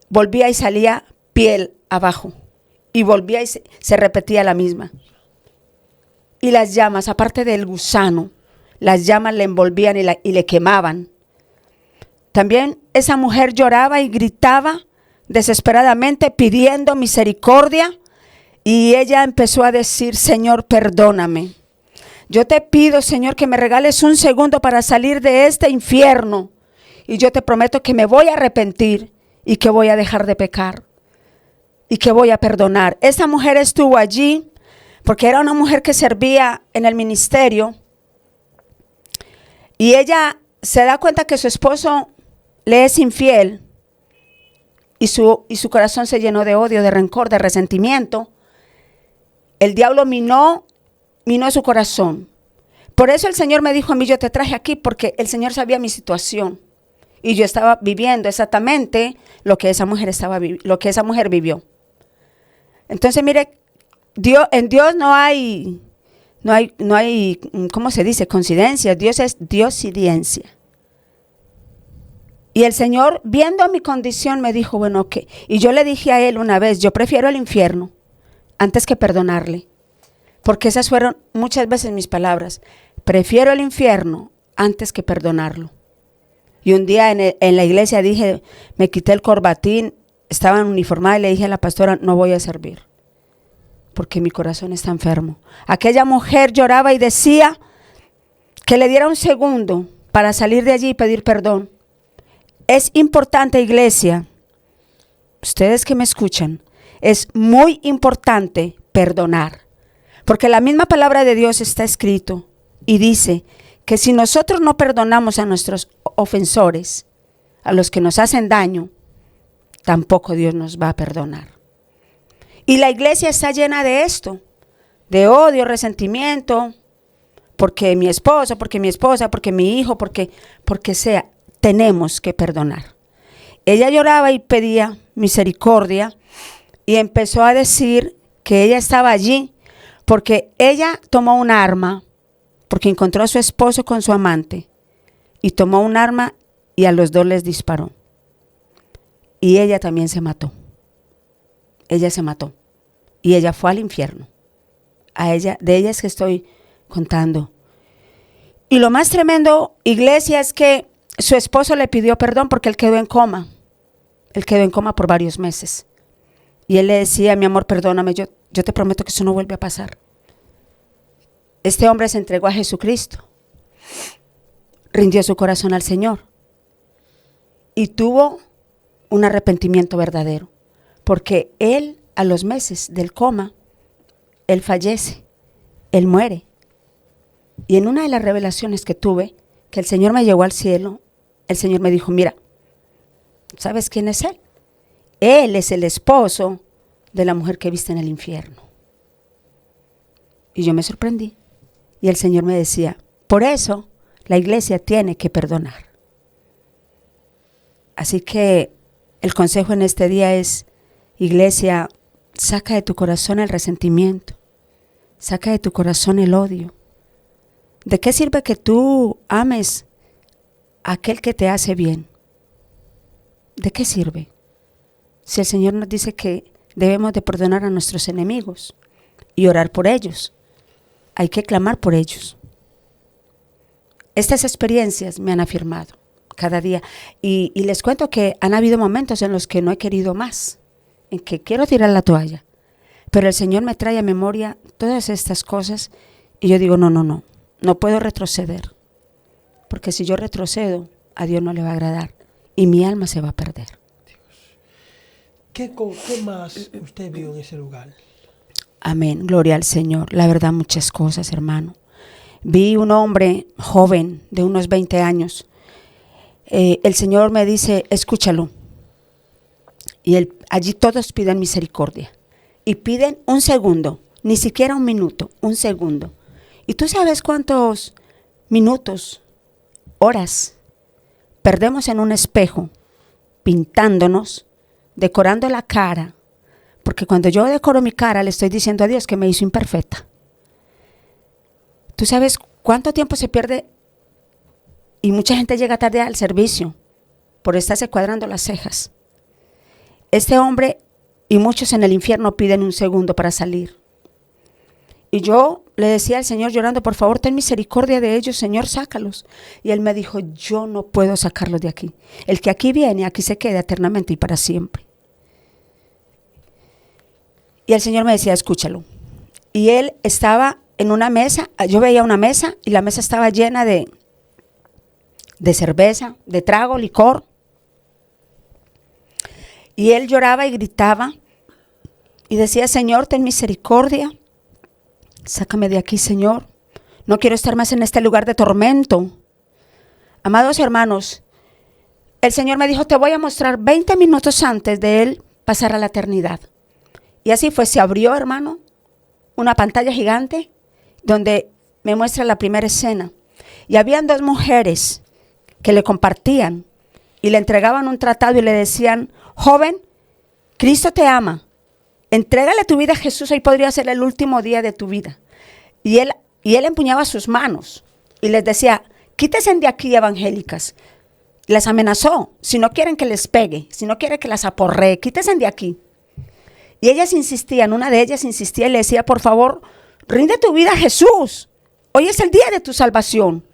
volvía y salía piel abajo. Y volvía y se repetía la misma. Y las llamas, aparte del gusano, las llamas le envolvían y le quemaban. También esa mujer lloraba y gritaba desesperadamente pidiendo misericordia. Y ella empezó a decir, Señor, perdóname. Yo te pido, Señor, que me regales un segundo para salir de este infierno. Y yo te prometo que me voy a arrepentir y que voy a dejar de pecar y que voy a perdonar. Esa mujer estuvo allí porque era una mujer que servía en el ministerio. Y ella se da cuenta que su esposo le es infiel y su corazón se llenó de odio, de rencor, de resentimiento. El diablo minó su corazón. Por eso el Señor me dijo a mí, yo te traje aquí porque el Señor sabía mi situación y yo estaba viviendo exactamente lo que esa mujer vivió. Entonces, mire, en Dios no hay, ¿cómo se dice? Coincidencia. Dios es diosidencia. Y el Señor, viendo mi condición, me dijo, bueno, ok. Y yo le dije a él una vez, yo prefiero el infierno antes que perdonarle. Porque esas fueron muchas veces mis palabras. Prefiero el infierno antes que perdonarlo. Y un día en la iglesia dije, me quité el corbatín, estaba uniformada y le dije a la pastora, no voy a servir. Porque mi corazón está enfermo. Aquella mujer lloraba y decía que le diera un segundo para salir de allí y pedir perdón. Es importante, iglesia, ustedes que me escuchan, es muy importante perdonar. Porque la misma palabra de Dios está escrito y dice que si nosotros no perdonamos a nuestros ofensores, a los que nos hacen daño, tampoco Dios nos va a perdonar. Y la iglesia está llena de esto, de odio, resentimiento, porque mi esposo, porque mi esposa, porque mi hijo, porque sea, tenemos que perdonar. Ella lloraba y pedía misericordia y empezó a decir que ella estaba allí porque ella tomó un arma, porque encontró a su esposo con su amante, y tomó un arma y a los dos les disparó. Y ella también se mató. Ella se mató. Y ella fue al infierno. De ella es que estoy contando. Y lo más tremendo, iglesia, es que su esposo le pidió perdón porque él quedó en coma. Él quedó en coma por varios meses. Y él le decía, mi amor, perdóname, yo te prometo que eso no vuelve a pasar. Este hombre se entregó a Jesucristo. Rindió su corazón al Señor. Y tuvo un arrepentimiento verdadero. Porque él, a los meses del coma, él fallece. Él muere. Y en una de las revelaciones que tuve, que el Señor me llevó al cielo, el Señor me dijo, mira, ¿sabes quién es Él? Él es el esposo de la mujer que viste en el infierno. Y yo me sorprendí. Y el Señor me decía, por eso la iglesia tiene que perdonar. Así que el consejo en este día es, iglesia, saca de tu corazón el resentimiento, saca de tu corazón el odio. ¿De qué sirve que tú ames a aquel que te hace bien? ¿De qué sirve? Si el Señor nos dice que debemos de perdonar a nuestros enemigos y orar por ellos, hay que clamar por ellos. Estas experiencias me han afirmado cada día y les cuento que han habido momentos en los que no he querido más, en que quiero tirar la toalla, pero el Señor me trae a memoria todas estas cosas y yo digo, no puedo retroceder, porque si yo retrocedo, a Dios no le va a agradar y mi alma se va a perder. ¿Qué más usted vio en ese lugar? Amén, gloria al Señor. La verdad, muchas cosas, hermano. Vi un hombre joven de unos 20 años. El Señor me dice, escúchalo. Y allí todos piden misericordia. Y piden un segundo, ni siquiera un minuto, un segundo. ¿Y tú sabes cuántos minutos, horas perdemos en un espejo, pintándonos, decorando la cara? Porque cuando yo decoro mi cara, le estoy diciendo a Dios que me hizo imperfecta. ¿Tú sabes cuánto tiempo se pierde? Y mucha gente llega tarde al servicio por estarse cuadrando las cejas. Este hombre y muchos en el infierno piden un segundo para salir. Y yo le decía al Señor llorando, por favor, ten misericordia de ellos, Señor, sácalos. Y Él me dijo, yo no puedo sacarlos de aquí. El que aquí viene, aquí se queda eternamente y para siempre. Y el Señor me decía, escúchalo. Y él estaba en una mesa, yo veía una mesa y la mesa estaba llena de cerveza, de trago, licor. Y él lloraba y gritaba y decía, Señor, ten misericordia. Sácame de aquí, Señor. No quiero estar más en este lugar de tormento. Amados hermanos, el Señor me dijo, te voy a mostrar 20 minutos antes de él pasar a la eternidad. Y así fue, se abrió, hermano, una pantalla gigante donde me muestra la primera escena. Y habían dos mujeres que le compartían y le entregaban un tratado y le decían, joven, Cristo te ama. Entrégale tu vida a Jesús, hoy podría ser el último día de tu vida. Y él empuñaba sus manos y les decía, quítense de aquí, evangélicas. Les amenazó, si no quieren que les pegue, si no quieren que las aporree, quítense de aquí. Y ellas insistían, una de ellas insistía y le decía, por favor, rinde tu vida a Jesús. Hoy es el día de tu salvación.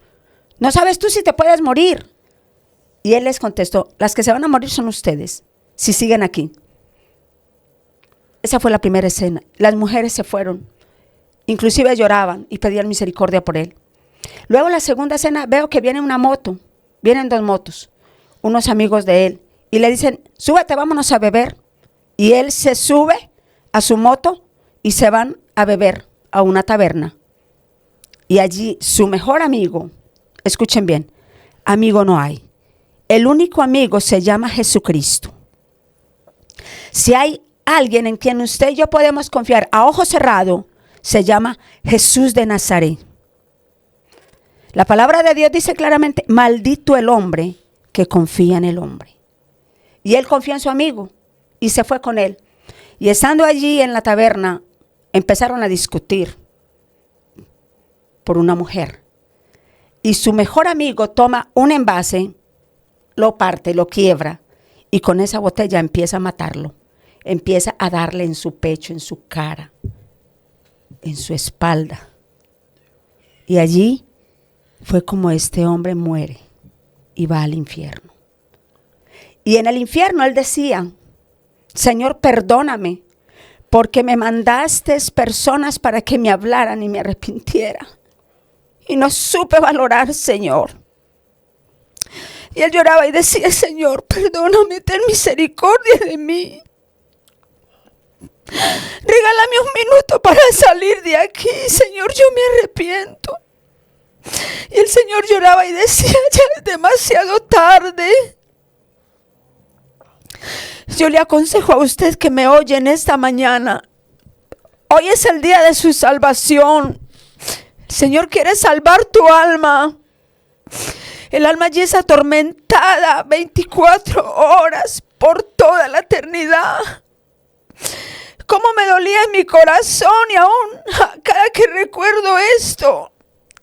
No sabes tú si te puedes morir. Y él les contestó, las que se van a morir son ustedes, si siguen aquí. Esa fue la primera escena. Las mujeres se fueron, inclusive lloraban y pedían misericordia por él. Luego la segunda escena, veo que viene una moto, vienen dos motos, unos amigos de él, y le dicen, súbete, vámonos a beber. Y él se sube a su moto y se van a beber a una taberna. Y allí su mejor amigo, escuchen bien, amigo no hay. El único amigo se llama Jesucristo. Si hay alguien en quien usted y yo podemos confiar a ojo cerrado, se llama Jesús de Nazaret. La palabra de Dios dice claramente, maldito el hombre que confía en el hombre. Y él confía en su amigo y se fue con él. Y estando allí en la taberna, empezaron a discutir por una mujer. Y su mejor amigo toma un envase, lo parte, lo quiebra, y con esa botella empieza a matarlo. Empieza a darle en su pecho, en su cara, en su espalda. Y allí fue como este hombre muere y va al infierno. Y en el infierno él decía, Señor, perdóname, porque me mandaste personas para que me hablaran y me arrepintiera. Y no supe valorar, Señor. Y él lloraba y decía, Señor, perdóname, ten misericordia de mí. Regálame un minuto para salir de aquí, Señor, yo me arrepiento. Y el Señor lloraba y decía, ya es demasiado tarde. Yo le aconsejo a usted que me oye en esta mañana. Hoy es el día de su salvación. El Señor quiere salvar tu alma. El alma ya es atormentada 24 horas por toda la eternidad. Cómo me dolía en mi corazón y aún cada que recuerdo esto,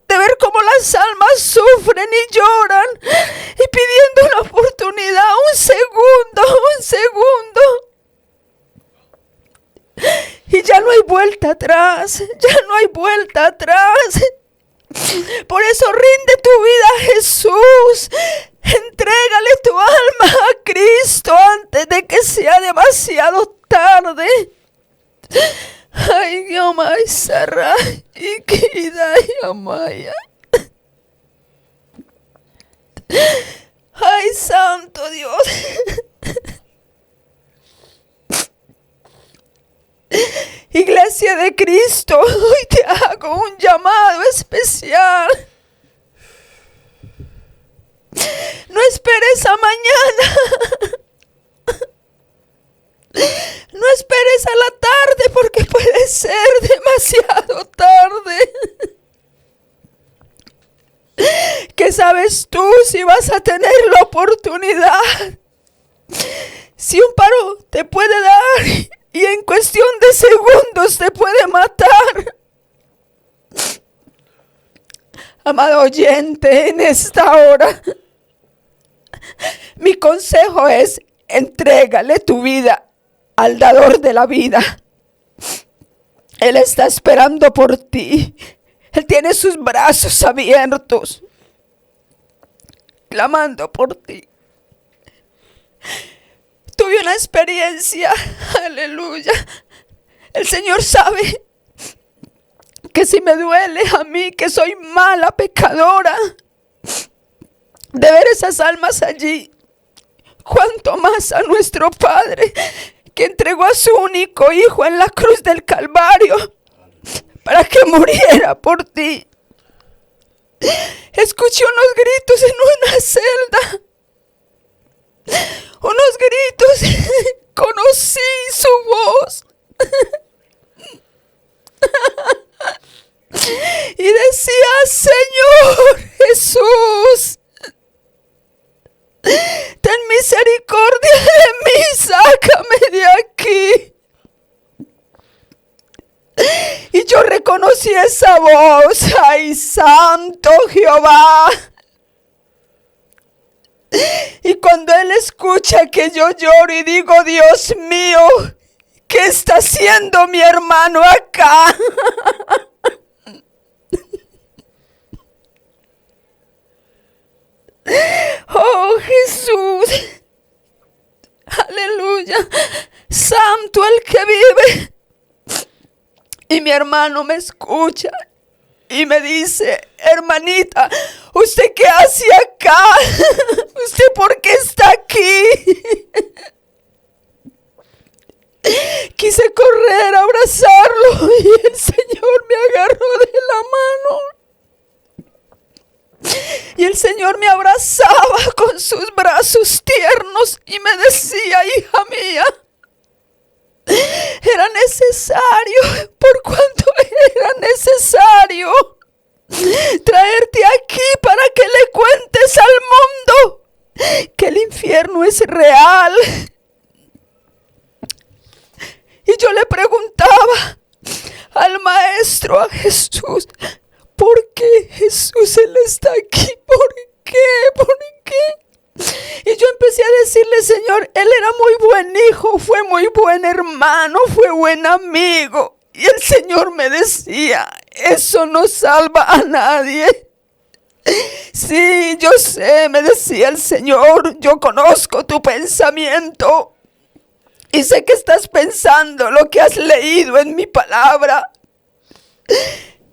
de ver cómo las almas sufren y lloran y pidiendo una oportunidad, un segundo. Y ya no hay vuelta atrás, Por eso rinde tu vida a Jesús. Entrégale tu alma a Cristo antes de que sea demasiado tarde. Ay, Yomay Sarra, y querida Yomaya. Ay, santo Dios. Iglesia de Cristo, hoy te hago un llamado especial. No esperes a mañana. No esperes a la tarde porque puede ser demasiado tarde. ¿Qué sabes tú si vas a tener la oportunidad? Si un paro te puede dar y en cuestión de segundos te puede matar. Amado oyente, en esta hora, mi consejo es: entrégale tu vida al dador de la vida. Él está esperando por ti. Él tiene sus brazos abiertos, clamando por ti. Tuve una experiencia, aleluya. El Señor sabe que si me duele a mí, que soy mala pecadora, de ver esas almas allí, cuanto más a nuestro Padre, que entregó a su único Hijo en la cruz del Calvario para que muriera por ti. Escuché unos gritos en una celda, unos gritos, conocí su voz y decía: Señor Jesús, ten misericordia de mí, sácame de aquí. Y yo reconocí esa voz. ¡Ay, santo Jehová! Y cuando Él escucha que yo lloro y digo: Dios mío, ¿qué está haciendo mi hermano acá? Oh, Jesús, aleluya, santo el que vive. Y mi hermano me escucha y me dice: hermanita, ¿usted qué hace acá? ¿Usted por qué está aquí? Quise correr a abrazarlo y el Señor me agarró de la mano. Y el Señor me abrazaba con sus brazos tiernos y me decía: hija mía, era necesario, por cuanto era necesario, traerte aquí para que le cuentes al mundo que el infierno es real. Y yo le preguntaba al Maestro, a Jesús: ¿por qué, Jesús, Él está aquí? ¿Por qué? ¿Por qué? Y yo empecé a decirle: Señor, Él era muy buen hijo, fue muy buen hermano, fue buen amigo. Y el Señor me decía: eso no salva a nadie. Sí, yo sé, me decía el Señor, yo conozco tu pensamiento. Y sé que estás pensando lo que has leído en mi palabra.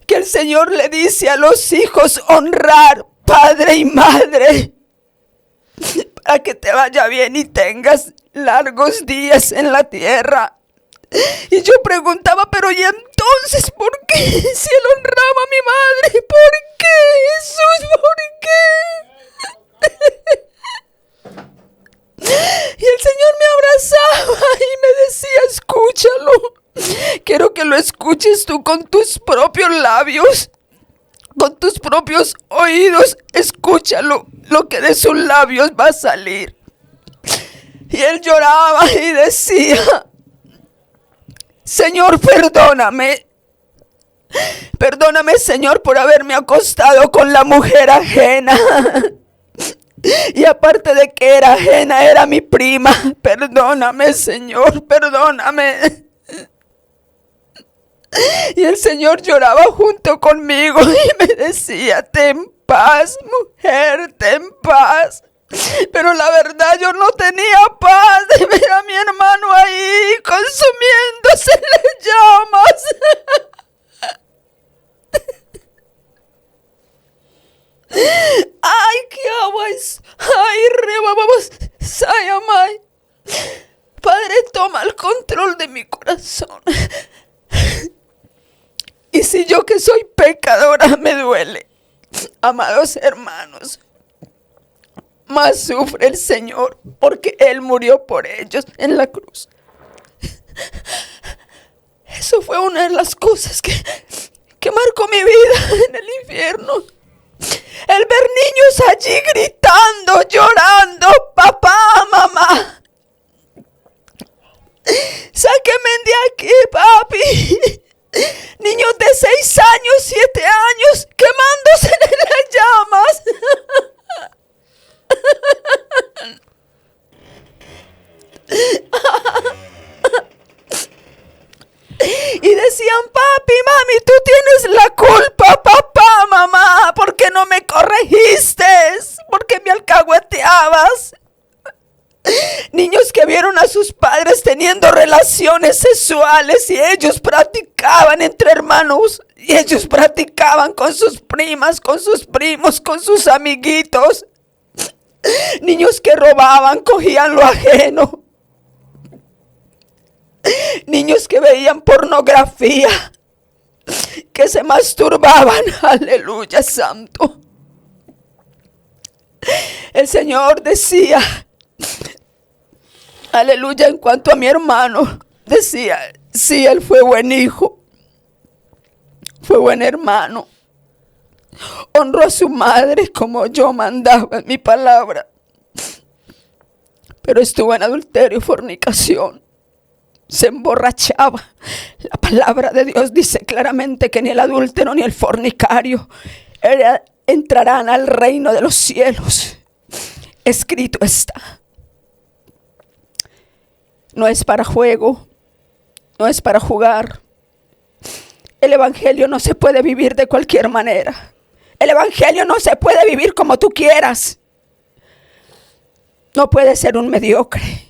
Que el Señor le dice a los hijos: honrar padre y madre, para que te vaya bien y tengas largos días en la tierra. Y yo preguntaba: pero ¿y entonces por qué? Si él honraba a mi madre, ¿por qué, Jesús? escuches tú con tus propios labios, con tus propios oídos. Escúchalo, lo que de sus labios va a salir. Y él lloraba y decía: Señor, perdóname. Perdóname, Señor, por haberme acostado con la mujer ajena. Y aparte de que era ajena, era mi prima. Perdóname, Señor, perdóname. Y el Señor lloraba junto conmigo y me decía: ten paz, mujer, ten paz. Pero la verdad, yo no tenía paz de ver a mi hermano ahí consumiéndose en las llamas. Ay, qué agua es. Ay, rebabamos. Sayamay. Padre, toma el control de mi corazón. Y si yo, que soy pecadora, me duele, amados hermanos, más sufre el Señor, porque Él murió por ellos en la cruz. Eso fue una de las cosas que marcó mi vida en el infierno. El ver niños allí gritando, llorando: papá, mamá, sáquenme de aquí, papi. Niños de 6 años, 7 años, quemándose en las llamas. Y decían: papi, mami, tú tienes la culpa, papá, mamá, ¿por qué no me corregiste? ¿Por qué me alcahueteabas? Niños que vieron a sus padres teniendo relaciones sexuales y ellos practicaban entre hermanos, y ellos practicaban con sus primas, con sus primos, con sus amiguitos. Niños que robaban, cogían lo ajeno. Niños que veían pornografía, que se masturbaban. Aleluya, santo. El Señor decía, aleluya, en cuanto a mi hermano, decía: sí, él fue buen hijo, fue buen hermano, honró a su madre como yo mandaba en mi palabra, pero estuvo en adulterio y fornicación. Se emborrachaba. La palabra de Dios dice claramente que ni el adúltero ni el fornicario entrarán al reino de los cielos. Escrito está. No es para juego, no es para jugar. El evangelio no se puede vivir de cualquier manera. El evangelio no se puede vivir como tú quieras. No puedes ser un mediocre.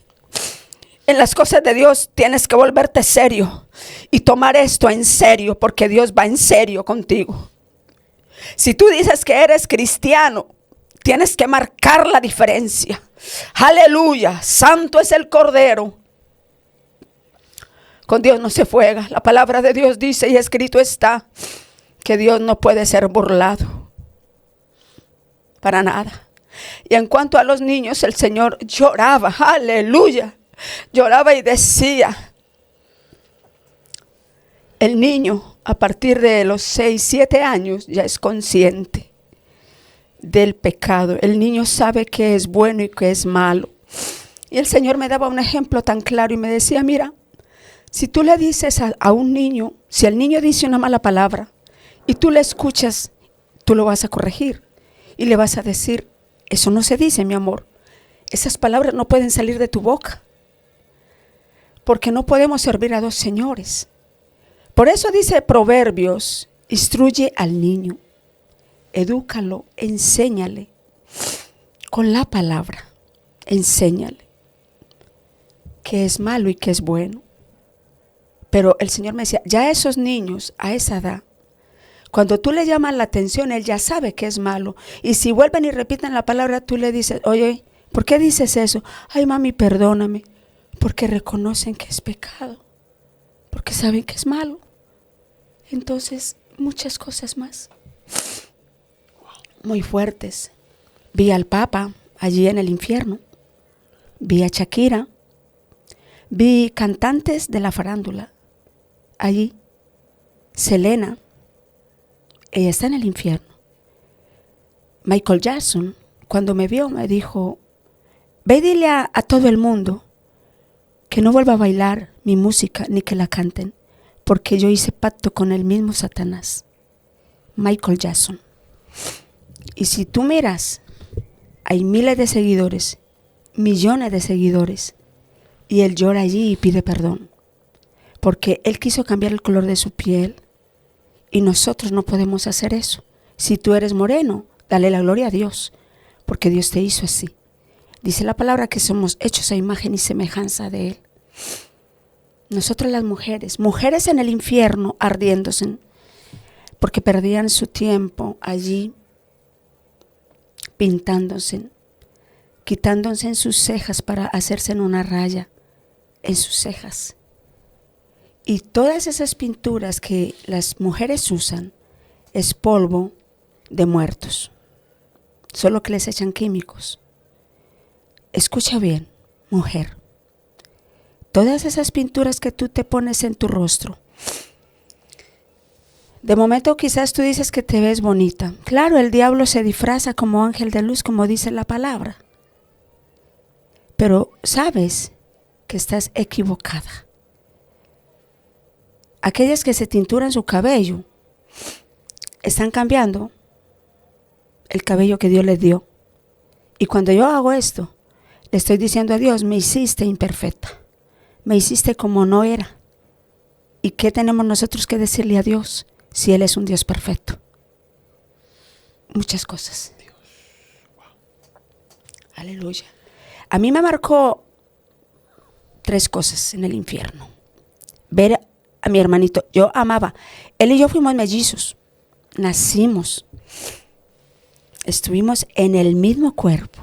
En las cosas de Dios tienes que volverte serio y tomar esto en serio, porque Dios va en serio contigo. Si tú dices que eres cristiano, tienes que marcar la diferencia. Aleluya, santo es el Cordero. Con Dios no se juega. La palabra de Dios dice, y escrito está, que Dios no puede ser burlado. Para nada. Y en cuanto a los niños, el Señor lloraba. Aleluya. Lloraba y decía: el niño a partir de los 6, 7 años ya es consciente del pecado. El niño sabe qué es bueno y qué es malo. Y el Señor me daba un ejemplo tan claro y me decía: mira, si tú le dices a un niño, si el niño dice una mala palabra y tú le escuchas, tú lo vas a corregir y le vas a decir: eso no se dice, mi amor. Esas palabras no pueden salir de tu boca. Porque no podemos servir a dos señores. Por eso dice Proverbios: instruye al niño, edúcalo, enséñale. Con la palabra, enséñale qué es malo y qué es bueno. Pero el Señor me decía: ya esos niños a esa edad, cuando tú le llamas la atención, él ya sabe que es malo. Y si vuelven y repiten la palabra, tú le dices: oye, ¿por qué dices eso? Ay, mami, perdóname. Porque reconocen que es pecado, porque saben que es malo. Entonces, muchas cosas más muy fuertes. Vi al Papa allí en el infierno, vi a Shakira, vi cantantes de la farándula allí, Selena, ella está en el infierno. Michael Jackson, cuando me vio, me dijo, ve y dile a todo el mundo que no vuelva a bailar mi música ni que la canten, porque yo hice pacto con el mismo Satanás. Michael Jackson. Y si tú miras, hay miles de seguidores, millones de seguidores, y él llora allí y pide perdón, porque él quiso cambiar el color de su piel, y nosotros no podemos hacer eso. Si tú eres moreno, dale la gloria a Dios, porque Dios te hizo así. Dice la palabra que somos hechos a imagen y semejanza de Él. Nosotras las mujeres en el infierno ardiéndose, porque perdían su tiempo allí pintándose, quitándose en sus cejas para hacerse en una raya en sus cejas. Y todas esas pinturas que las mujeres usan es polvo de muertos, solo que les echan químicos. Escucha bien, mujer, todas esas pinturas que tú te pones en tu rostro, de momento quizás tú dices que te ves bonita. Claro, el diablo se disfraza como ángel de luz, como dice la palabra, pero sabes que estás equivocada. Aquellas que se tinturan su cabello están cambiando el cabello que Dios les dio. Y cuando yo hago esto, le estoy diciendo a Dios, me hiciste imperfecta, me hiciste como no era. ¿Y qué tenemos nosotros que decirle a Dios si Él es un Dios perfecto? Muchas cosas. Aleluya. A mí me marcó 3 cosas en el infierno. Ver a mi hermanito, yo amaba, él y yo fuimos mellizos, nacimos, estuvimos en el mismo cuerpo,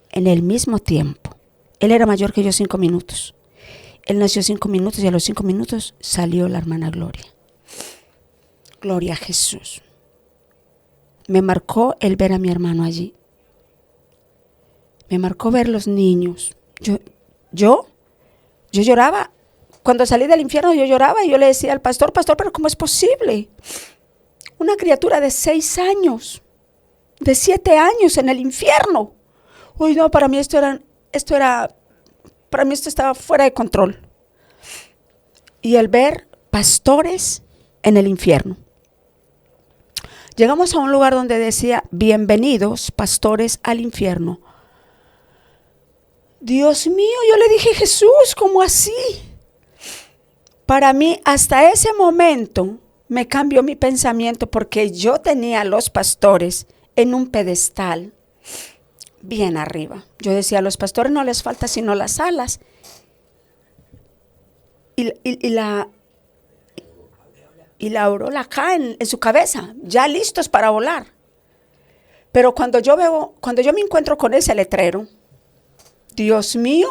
en el mismo tiempo. Él era mayor que yo 5 minutos. Él nació 5 minutos y a los 5 minutos salió la hermana Gloria. Gloria a Jesús. Me marcó el ver a mi hermano allí. Me marcó ver los niños. Yo lloraba. Cuando salí del infierno yo lloraba y yo le decía al pastor, pero ¿cómo es posible? Una criatura de 6 años, de 7 años en el infierno. Uy, no, para mí para mí esto estaba fuera de control. Y el ver pastores en el infierno. Llegamos a un lugar donde decía, bienvenidos pastores al infierno. Dios mío, yo le dije, Jesús, ¿cómo así? Para mí, hasta ese momento, me cambió mi pensamiento porque yo tenía a los pastores en un pedestal bien arriba. Yo decía, a los pastores no les falta sino las alas y la aureola acá en su cabeza, ya listos para volar. Pero cuando yo me encuentro con ese letrero, Dios mío,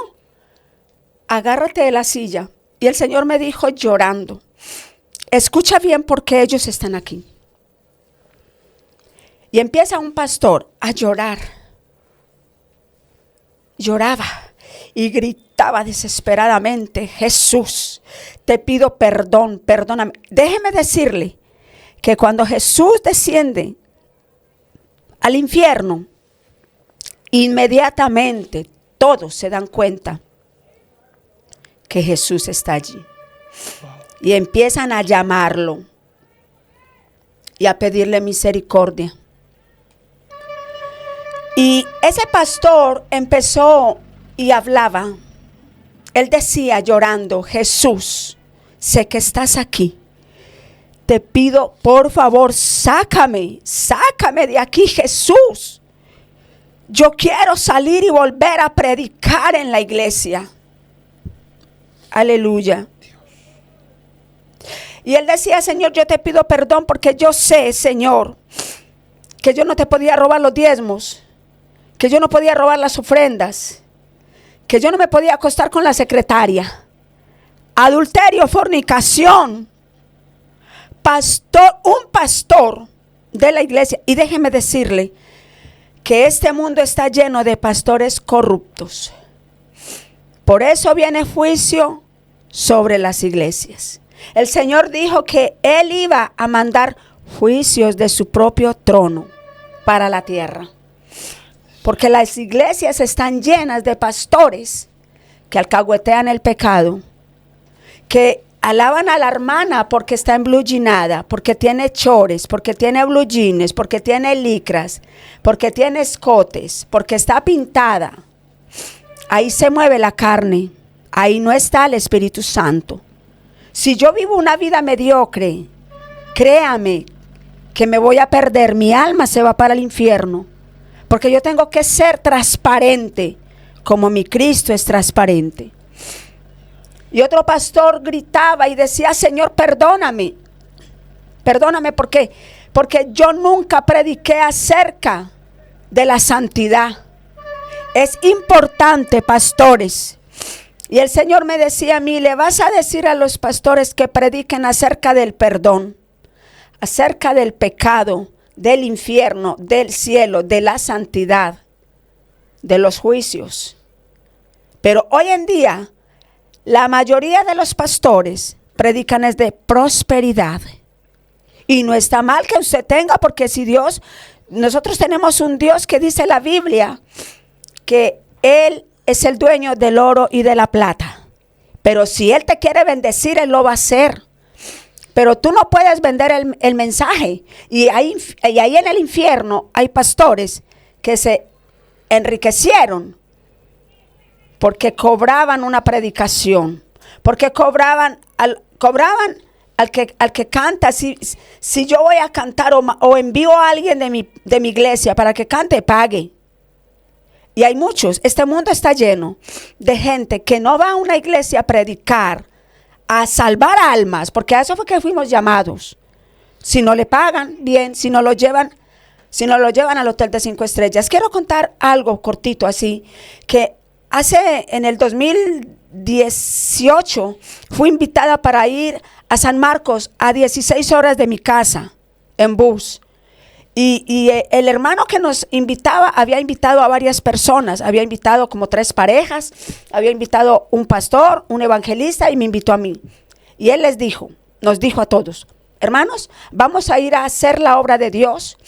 agárrate de la silla. Y el Señor me dijo llorando, escucha bien porque ellos están aquí. Y empieza un pastor a llorar. Lloraba y gritaba desesperadamente, Jesús, te pido perdón, perdóname. Déjeme decirle que cuando Jesús desciende al infierno, inmediatamente todos se dan cuenta que Jesús está allí. Y empiezan a llamarlo y a pedirle misericordia. Y ese pastor empezó y hablaba. Él decía llorando, Jesús, sé que estás aquí. Te pido, por favor, sácame de aquí, Jesús. Yo quiero salir y volver a predicar en la iglesia. Aleluya. Y él decía, Señor, yo te pido perdón porque yo sé, Señor, que yo no te podía robar los diezmos, que yo no podía robar las ofrendas, que yo no me podía acostar con la secretaria. Adulterio, fornicación. Un pastor de la iglesia. Y déjeme decirle que este mundo está lleno de pastores corruptos. Por eso viene juicio sobre las iglesias. El Señor dijo que Él iba a mandar juicios de su propio trono para la tierra. Porque las iglesias están llenas de pastores que alcahuetean el pecado, que alaban a la hermana porque está embluginada, porque tiene chores, porque tiene blue jeans, porque tiene licras, porque tiene escotes, porque está pintada. Ahí se mueve la carne, ahí no está el Espíritu Santo. Si yo vivo una vida mediocre, créame que me voy a perder, mi alma se va para el infierno, porque yo tengo que ser transparente, como mi Cristo es transparente. Y otro pastor gritaba y decía: Señor, perdóname. Perdóname, ¿por qué? Porque yo nunca prediqué acerca de la santidad. Es importante, pastores. Y el Señor me decía a mí: le vas a decir a los pastores que prediquen acerca del perdón, acerca del pecado, del infierno, del cielo, de la santidad, de los juicios. Pero hoy en día, la mayoría de los pastores predican es de prosperidad. Y no está mal que usted tenga, porque si Dios, nosotros tenemos un Dios que dice la Biblia que Él es el dueño del oro y de la plata. Pero si Él te quiere bendecir, Él lo va a hacer. Pero tú no puedes vender el mensaje. Y ahí en el infierno hay pastores que se enriquecieron porque cobraban una predicación, porque cobraban al que canta. Si yo voy a cantar o envío a alguien de mi iglesia para que cante, pague. Y hay muchos, este mundo está lleno de gente que no va a una iglesia a predicar, a salvar almas, porque a eso fue que fuimos llamados. Si no le pagan, bien; si no lo llevan al hotel de 5 estrellas. Quiero contar algo cortito así, que en el 2018 fui invitada para ir a San Marcos a 16 horas de mi casa en bus. Y el hermano que nos invitaba había invitado a varias personas, había invitado como 3 parejas, había invitado un pastor, un evangelista, y me invitó a mí. Y él nos dijo a todos: hermanos, vamos a ir a hacer la obra de Dios,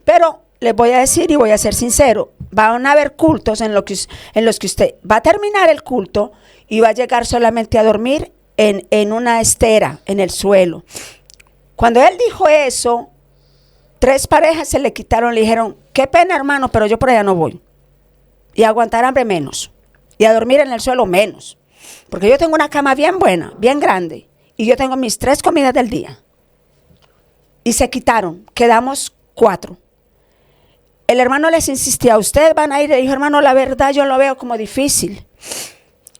pero les voy a decir y voy a ser sincero, van a haber cultos en los que usted va a terminar el culto y va a llegar solamente a dormir en una estera, en el suelo. Cuando él dijo eso, 3 parejas se le quitaron, le dijeron: qué pena, hermano, pero yo por allá no voy. Y a aguantar hambre menos, y a dormir en el suelo menos, porque yo tengo una cama bien buena, bien grande, y yo tengo mis 3 comidas del día. Y se quitaron, quedamos 4. El hermano les insistía: ustedes van a ir. Le dijo: hermano, la verdad yo lo veo como difícil.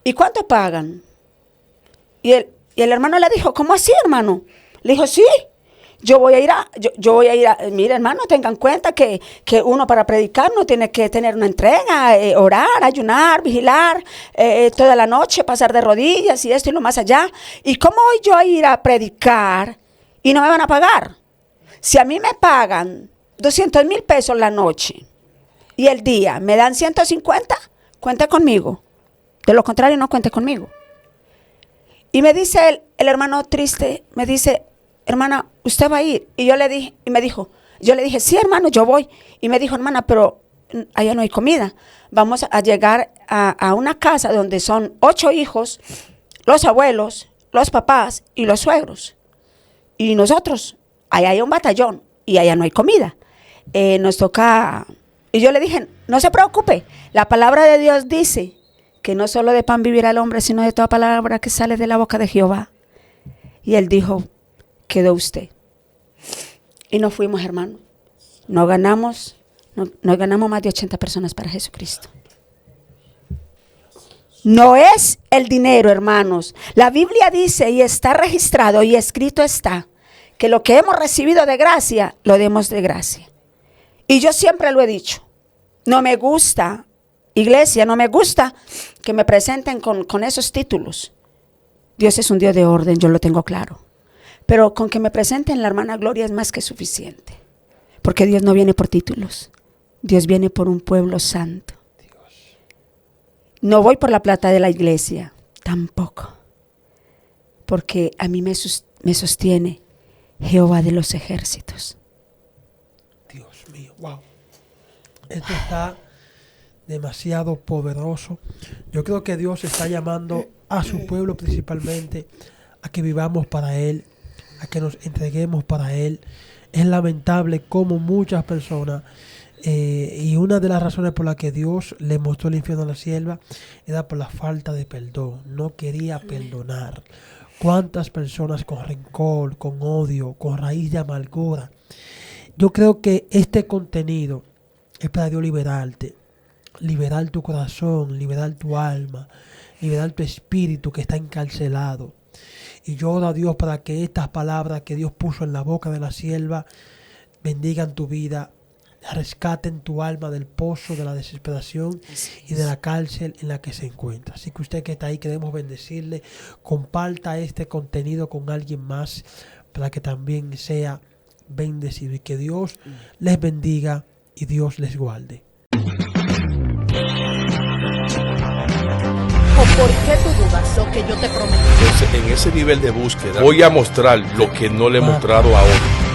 ¿Y cuánto pagan? Y el hermano le dijo: ¿cómo así, hermano? Le dijo: sí, yo voy a ir mire, hermano, tengan en cuenta que uno para predicar no tiene que tener una entrega, orar, ayunar, vigilar, toda la noche, pasar de rodillas y esto y lo más allá. ¿Y cómo voy yo a ir a predicar y no me van a pagar? Si a mí me pagan 200,000 pesos la noche y el día me dan 150, cuente conmigo. De lo contrario, no cuente conmigo. Y me dice el hermano triste, me dice: hermana, ¿usted va a ir? Y yo le dije, sí, hermano, yo voy. Y me dijo: hermana, pero allá no hay comida. Vamos a llegar a una casa donde son 8 hijos, los abuelos, los papás y los suegros. Y nosotros, allá hay un batallón y allá no hay comida. Nos toca. Y yo le dije: no se preocupe, la palabra de Dios dice que no solo de pan vivirá el hombre, sino de toda palabra que sale de la boca de Jehová. Y él dijo: quedó usted. Y nos fuimos, hermano. Nos ganamos más de 80 personas para Jesucristo. No es el dinero, hermanos. La Biblia dice, y está registrado y escrito está, que lo que hemos recibido de gracia, lo demos de gracia. Y yo siempre lo he dicho: no me gusta, iglesia, no me gusta que me presenten con esos títulos. Dios es un Dios de orden, yo lo tengo claro. Pero con que me presenten la hermana Gloria es más que suficiente. Porque Dios no viene por títulos. Dios viene por un pueblo santo. No voy por la plata de la iglesia, tampoco. Porque a mí me sostiene Jehová de los ejércitos. Dios mío, wow. Esto está demasiado poderoso. Yo creo que Dios está llamando a su pueblo principalmente a que vivamos para Él, a que nos entreguemos para Él. Es lamentable cómo muchas personas, y una de las razones por las que Dios le mostró el infierno a la sierva era por la falta de perdón. No quería perdonar. Cuántas personas con rencor, con odio, con raíz de amargura. Yo creo que este contenido es para Dios liberarte, liberar tu corazón, liberar tu alma, liberar tu espíritu que está encarcelado. Y yo oro a Dios para que estas palabras que Dios puso en la boca de la sierva bendigan tu vida, rescaten tu alma del pozo de la desesperación y de la cárcel en la que se encuentra. Así que usted que está ahí, queremos bendecirle. Comparta este contenido con alguien más para que también sea bendecido, y que Dios les bendiga y Dios les guarde. ¿Por qué tú dudas lo que yo te prometí? Entonces, en ese nivel de búsqueda, voy a mostrar lo que no le he mostrado a otros.